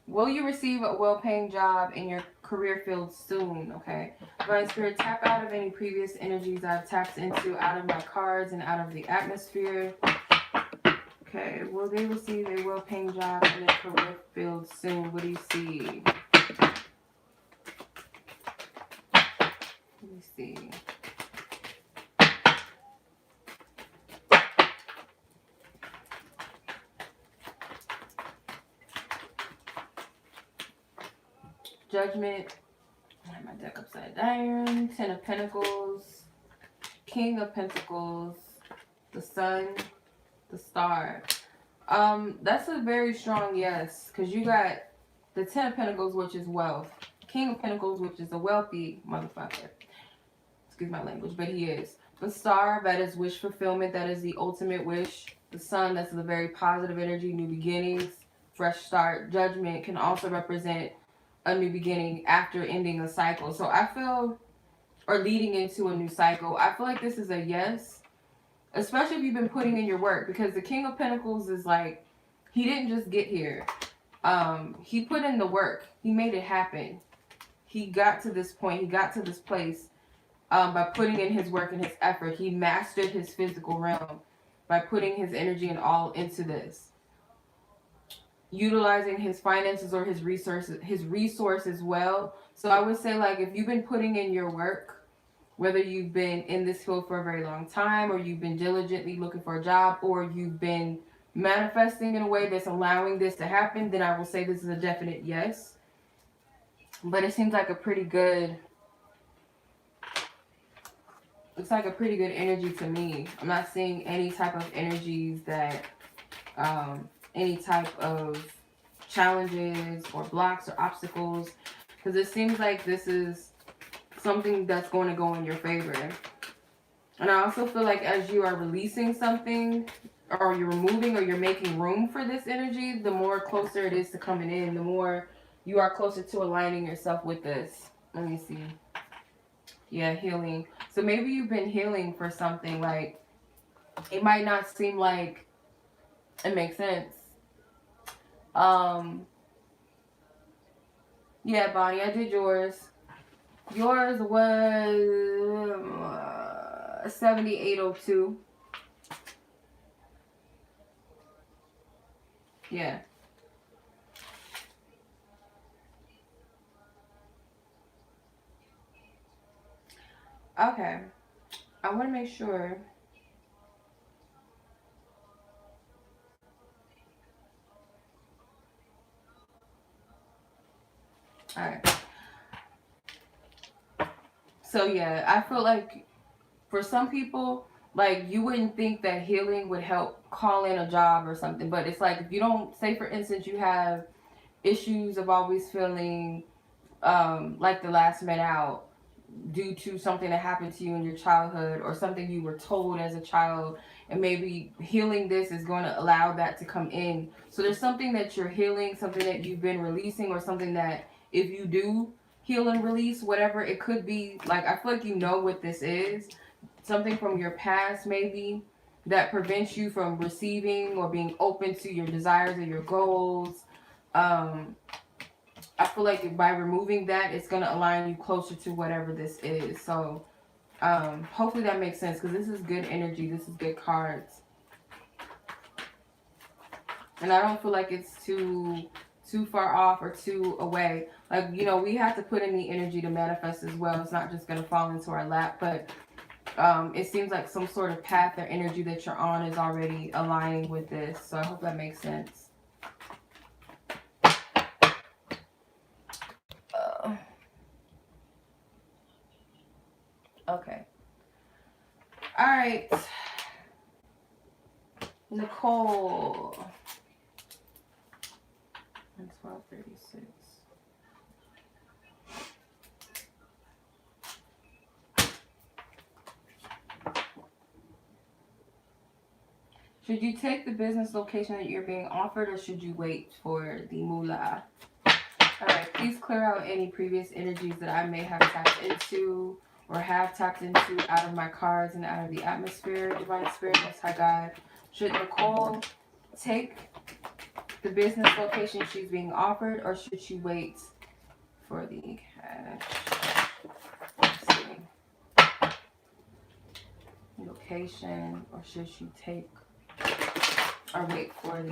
A: Will you receive a well-paying job in your career field soon? Okay. Divine Spirit, tap out of any previous energies I've tapped into, out of my cards and out of the atmosphere. Okay. Will they receive a well-paying job in their career field soon? What do you see? Let me see. Judgment. I have my deck upside down. Ten of Pentacles. King of Pentacles. The Sun. The Star. That's a very strong yes. Because you got the Ten of Pentacles, which is wealth. King of Pentacles, which is a wealthy motherfucker. Excuse my language, but he is. The Star, that is wish fulfillment. That is the ultimate wish. The Sun, that's the very positive energy, new beginnings, fresh start. Judgment can also represent a new beginning after ending a cycle. So I feel, or leading into a new cycle, I feel like this is a yes. Especially if you've been putting in your work. Because the King of Pentacles is like, he didn't just get here. He put in the work. He made it happen. He got to this point. He got to this place by putting in his work and his effort. He mastered his physical realm by putting his energy and all into this. Utilizing his finances or his resources well. So I would say, like, if you've been putting in your work, whether you've been in this field for a very long time, or you've been diligently looking for a job, or you've been manifesting in a way that's allowing this to happen, then I will say this is a definite yes. But it seems like a pretty good, looks like a pretty good energy to me. I'm not seeing any type of energies that any type of challenges or blocks or obstacles, because it seems like this is something that's going to go in your favor. And I also feel like as you are releasing something, or you're removing, or you're making room for this energy, the more closer it is to coming in, the more you are closer to aligning yourself with this. Let me see. Yeah, healing. So maybe you've been healing for something. Like, it might not seem like it makes sense. Yeah, Bonnie, I did yours. Yours was 7802. Yeah. Okay. I want to make sure. All right. So yeah, I feel like for some people, like, you wouldn't think that healing would help call in a job or something, but it's like, if you don't, say for instance you have issues of always feeling like the last man out due to something that happened to you in your childhood, or something you were told as a child, and maybe healing this is going to allow that to come in. So there's something that you're healing, something that you've been releasing, or something that if you do heal and release, whatever it could be, like, I feel like you know what this is. Something from your past maybe that prevents you from receiving or being open to your desires or your goals. um I feel like by removing that, it's going to align you closer to whatever this is. So hopefully that makes sense, because this is good energy, this is good cards, and I don't feel like it's too far off or too away. Like, you know, we have to put in the energy to manifest as well. It's not just going to fall into our lap, but it seems like some sort of path or energy that you're on is already aligning with this. So I hope that makes sense. Okay. All right. Nicole. 1236. Should you take the business location that you're being offered, or should you wait for the moolah? Alright, please clear out any previous energies that I may have tapped into or have tapped into out of my cards and out of the atmosphere. Divine Spirit, Most High God. Should Nicole take the business location she's being offered, or should she wait for the cash? Let's see. Location, or should she take or wait for the...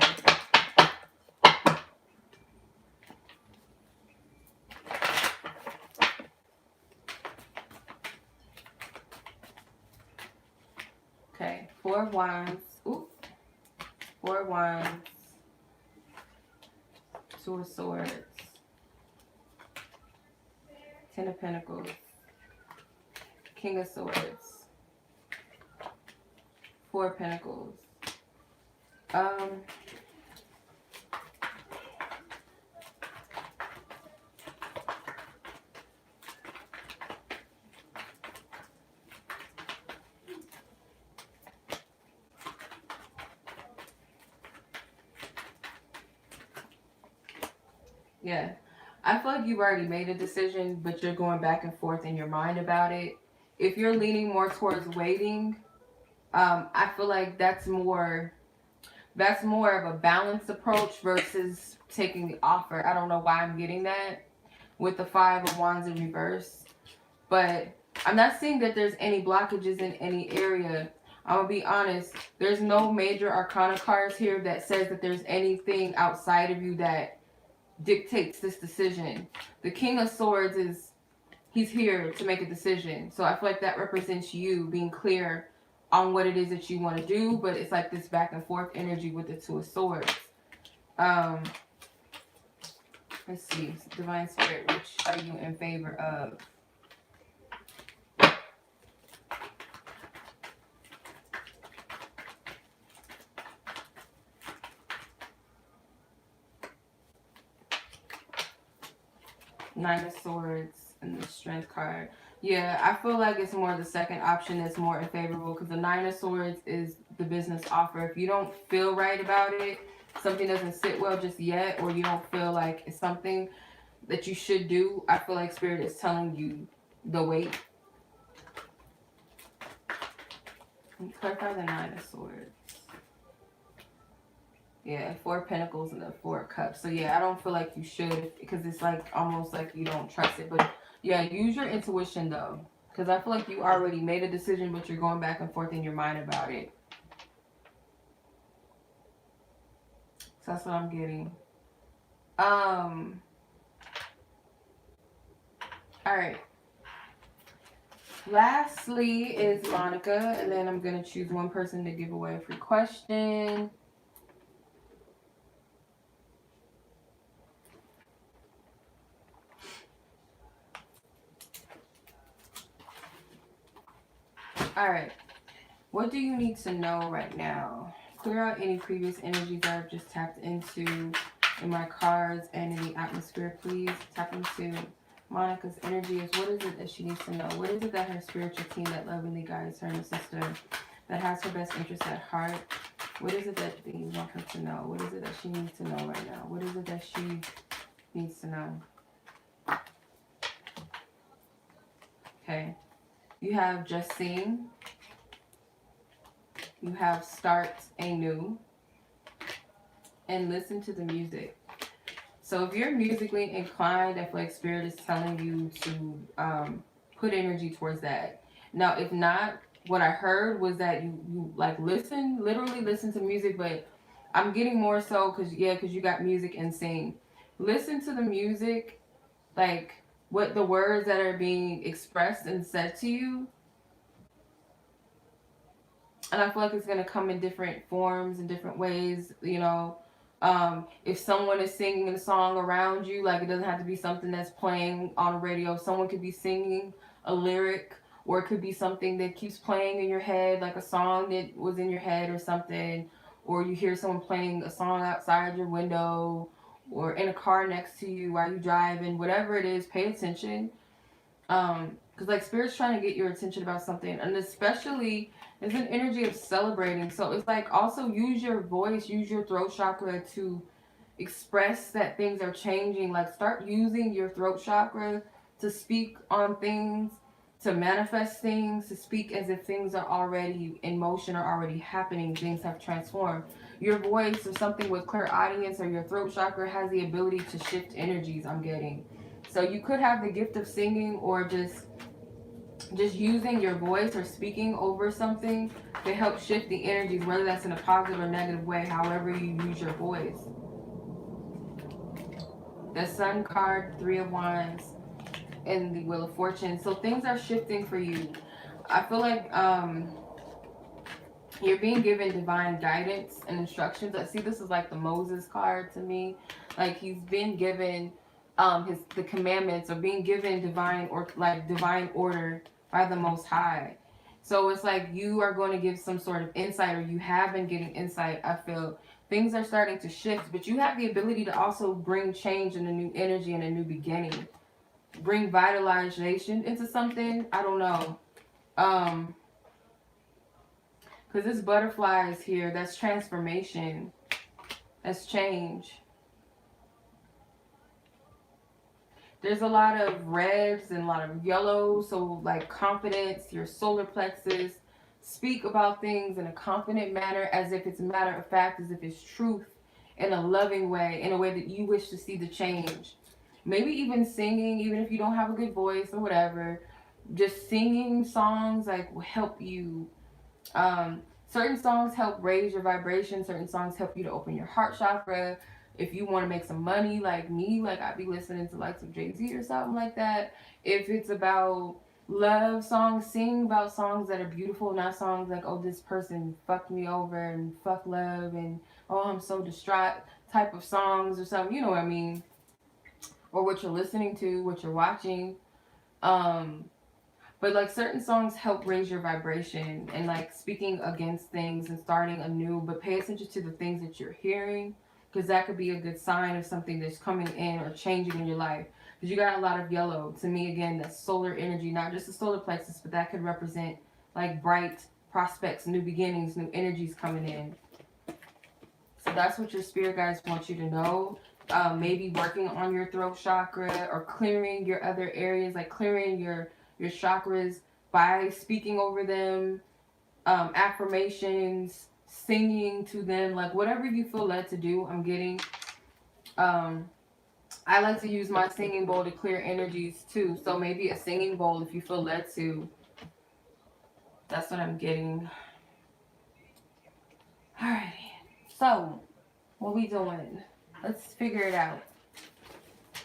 A: Okay, 4 of Wands. Ooh. 4 of Wands. 2 of Swords. 10 of Pentacles. King of Swords. 4 of Pentacles. Yeah. I feel like you've already made a decision, but you're going back and forth in your mind about it. If you're leaning more towards waiting, I feel like that's more of a balanced approach versus taking the offer. I don't know why I'm getting that with the 5 of Wands in reverse, but I'm not seeing that there's any blockages in any area. I'm gonna be honest, there's no major arcana cards here that says that there's anything outside of you that dictates this decision. The King of Swords he's here to make a decision. So I feel like that represents you being clear on what it is that you want to do, but it's like this back and forth energy with the 2 of Swords. Let's see, Divine Spirit, which are you in favor of? Nine of Swords and the Strength card. Yeah, I feel like it's more the second option that's more unfavorable because the Nine of Swords is the business offer. If you don't feel right about it, something doesn't sit well just yet, or you don't feel like it's something that you should do, I feel like Spirit is telling you the wait. Clarify the Nine of Swords. Yeah, Four of Pentacles and the Four of Cups. So yeah, I don't feel like you should because it's like almost like you don't trust it. But yeah, use your intuition though. Because I feel like you already made a decision, but you're going back and forth in your mind about it. So that's what I'm getting. Alright. Lastly is Monica, and then I'm going to choose one person to give away a free question. Alright. What do you need to know right now? Clear out any previous energies that I've just tapped into in my cards and in the atmosphere, please. Tap into Monica's energy. Is what is it that she needs to know? What is it that her spiritual team that lovingly guides her and the sister that has her best interest at heart? What is it that you want her to know? What is it that she needs to know right now? What is it that she needs to know? Okay. You have just seen. You have start anew. And listen to the music. So if you're musically inclined, I feel like Spirit is telling you to put energy towards that. Now, if not, what I heard was that you like literally listen to music, but I'm getting more so because you got music and sing. Listen to the music, like what the words that are being expressed and said to you. And I feel like it's going to come in different forms and different ways, you know. If someone is singing a song around you, like it doesn't have to be something that's playing on radio. Someone could be singing a lyric, or it could be something that keeps playing in your head, like a song that was in your head or something. Or you hear someone playing a song outside your window or in a car next to you while you drive, and whatever it is, pay attention. Because like Spirit's trying to get your attention about something, and especially it's an energy of celebrating. So it's like also use your voice, use your throat chakra to express that things are changing. Like start using your throat chakra to speak on things, to manifest things, to speak as if things are already in motion or already happening, things have transformed. Your voice or something with clairaudience or your throat chakra has the ability to shift energies, I'm getting. So you could have the gift of singing or just using your voice or speaking over something to help shift the energies, whether that's in a positive or negative way, however you use your voice. The Sun card, Three of Wands, and the Wheel of Fortune. So things are shifting for you. I feel like you're being given divine guidance and instructions. I see this is like the Moses card to me. Like he's been given the commandments, or being given divine order by the Most High. So it's like you are going to give some sort of insight, or you have been getting insight. I feel things are starting to shift, but you have the ability to also bring change and a new energy and a new beginning. Bring vitalization into something. I don't know. Because this butterfly is here. That's transformation. That's change. There's a lot of reds and a lot of yellows. So like confidence, your solar plexus. Speak about things in a confident manner, as if it's a matter of fact, as if it's truth, in a loving way, in a way that you wish to see the change. Maybe even singing, even if you don't have a good voice or whatever. Just singing songs like will help you. Certain songs help raise your vibration. Certain songs help you to open your heart chakra. If you want to make some money like me, like I'd be listening to like some Jay-Z or something like that. If it's about love songs, sing about songs that are beautiful, not songs like, oh, this person fucked me over and fuck love and oh, I'm so distraught type of songs or something, you know what I mean? Or what you're listening to, what you're watching. But like certain songs help raise your vibration and like speaking against things and starting anew. But pay attention to the things that you're hearing, because that could be a good sign of something that's coming in or changing in your life. Because you got a lot of yellow. To me, again, that's solar energy, not just the solar plexus, but that could represent like bright prospects, new beginnings, new energies coming in. So that's what your spirit guides want you to know. Maybe working on your throat chakra or clearing your other areas, like clearing your chakras by speaking over them, affirmations, singing to them, like whatever you feel led to do. I'm getting I like to use my singing bowl to clear energies too. So maybe a singing bowl if you feel led to. That's what I'm getting. Alrighty. So, what we doing? Let's figure it out.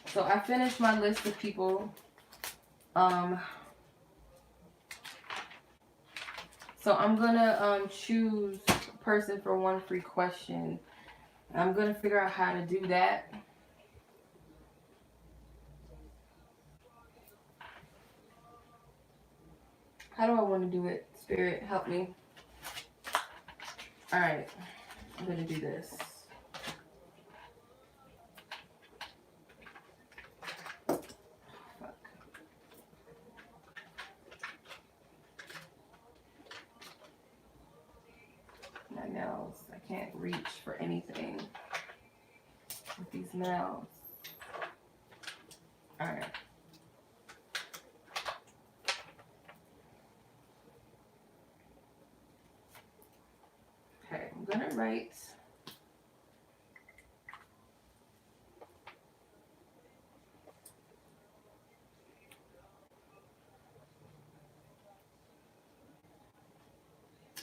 A: So I finished my list of people. So I'm gonna choose a person for one free question. I'm gonna figure out how to do that. How do I want to do it? Spirit, help me. Alright, I'm gonna do this. My nails. I can't reach for anything with these nails. Alright. Okay, I'm gonna write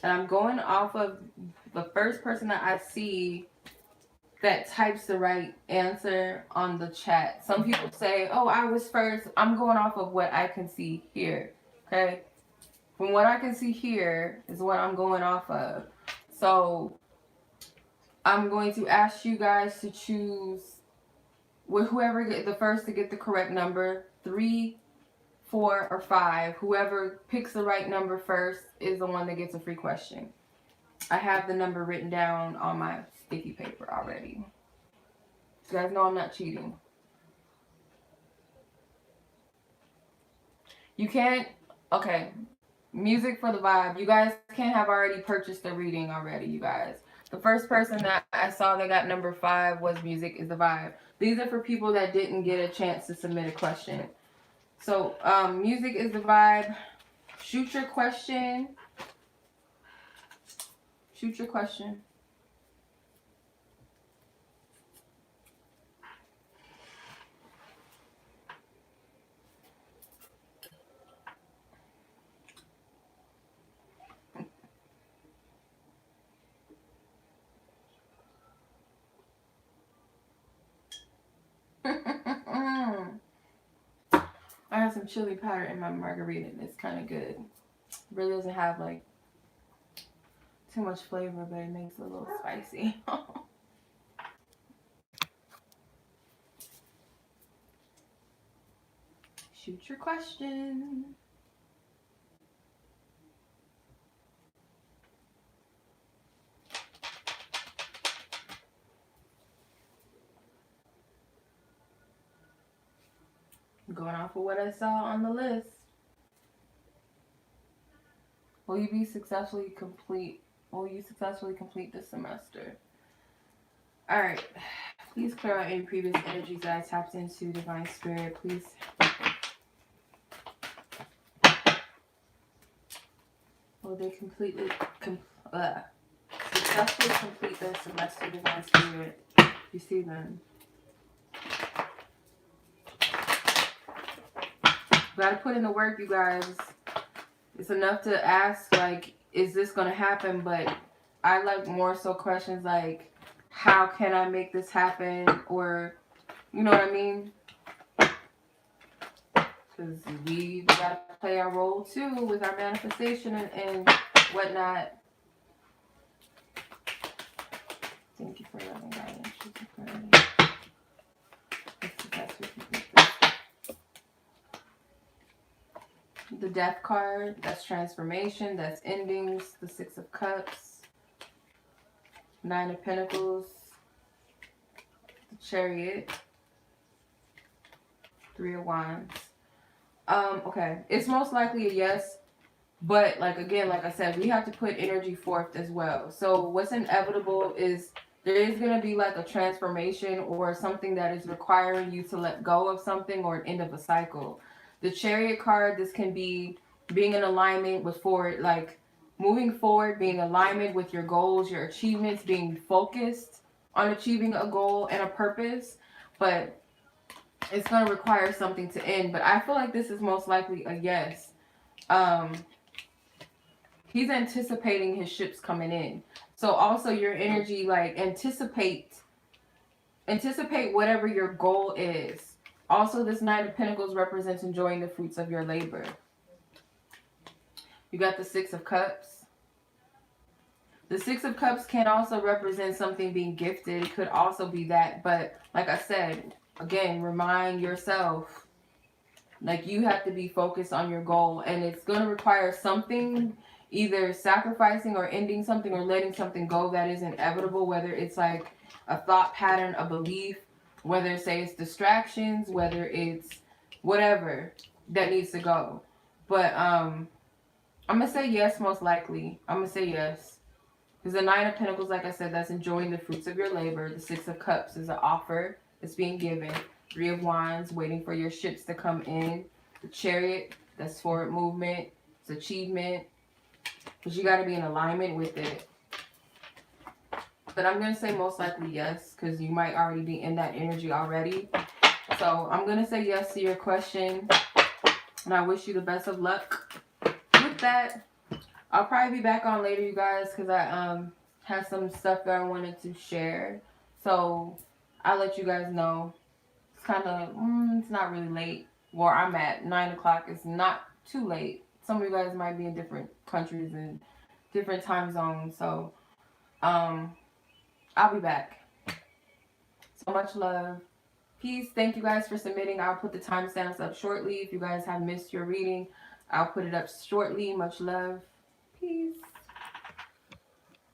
A: and I'm going off of the first person that I see that types the right answer on the chat. Some people say, oh, I was first. I'm going off of what I can see here. Okay? From what I can see here is what I'm going off of. So I'm going to ask you guys to choose with whoever get the first to get the correct number, 3, 4, or 5. Whoever picks the right number first is the one that gets a free question. I have the number written down on my sticky paper already. So you guys know I'm not cheating. You can't, okay, music for the vibe. You guys can't have already purchased the reading already, you guys. The first person that I saw that got number 5 was music is the vibe. These are for people that didn't get a chance to submit a question. So, music is the vibe. Shoot your question. Shoot your question. I have some chili powder in my margarita and it's kind of good. It really doesn't have like too much flavor, but it makes it a little spicy. Shoot your question. Going off of what I saw on the list. Will you successfully complete this semester? Alright. Please clear out any previous energies that I tapped into, Divine Spirit. Please. Will they successfully complete their semester, Divine Spirit? You see them. Gotta put in the work, you guys. It's enough to ask, like, is this gonna happen? But I like more so questions like, how can I make this happen? Or, you know what I mean? Because we gotta play our role too with our manifestation and whatnot. Thank you for loving guidance. The Death card, that's transformation, that's endings. The 6 of Cups, 9 of Pentacles, the Chariot, Three of Wands. Okay. It's most likely a yes. But like again, like I said, we have to put energy forth as well. So what's inevitable is there is going to be like a transformation or something that is requiring you to let go of something or an end of a cycle. The Chariot card, this can be being in alignment with forward, like moving forward, being in alignment with your goals, your achievements, being focused on achieving a goal and a purpose. But it's going to require something to end. But I feel like this is most likely a yes. He's anticipating his ships coming in. So also your energy, like anticipate whatever your goal is. Also, this Knight of Pentacles represents enjoying the fruits of your labor. You got the Six of Cups. The Six of Cups can also represent something being gifted. It could also be that. But like I said, again, remind yourself, like you have to be focused on your goal. And it's going to require something, either sacrificing or ending something or letting something go that is inevitable, whether it's like a thought pattern, a belief, whether say it's distractions, whether it's whatever that needs to go. But I'm going to say yes, most likely. I'm going to say yes. Because the Nine of Pentacles, like I said, that's enjoying the fruits of your labor. The Six of Cups is an offer that's being given. Three of Wands, waiting for your ships to come in. The Chariot, that's forward movement. It's achievement. Because you got to be in alignment with it. But I'm going to say most likely yes. Because you might already be in that energy already. So I'm going to say yes to your question. And I wish you the best of luck with that. I'll probably be back on later, you guys. Because I have some stuff that I wanted to share. So I'll let you guys know. It's kind of, it's not really late. Where I'm at, 9 o'clock is not too late. Some of you guys might be in different countries and different time zones. So, I'll be back. So much love. Peace. Thank you guys for submitting. I'll put the timestamps up shortly. If you guys have missed your reading, I'll put it up shortly. Much love. Peace.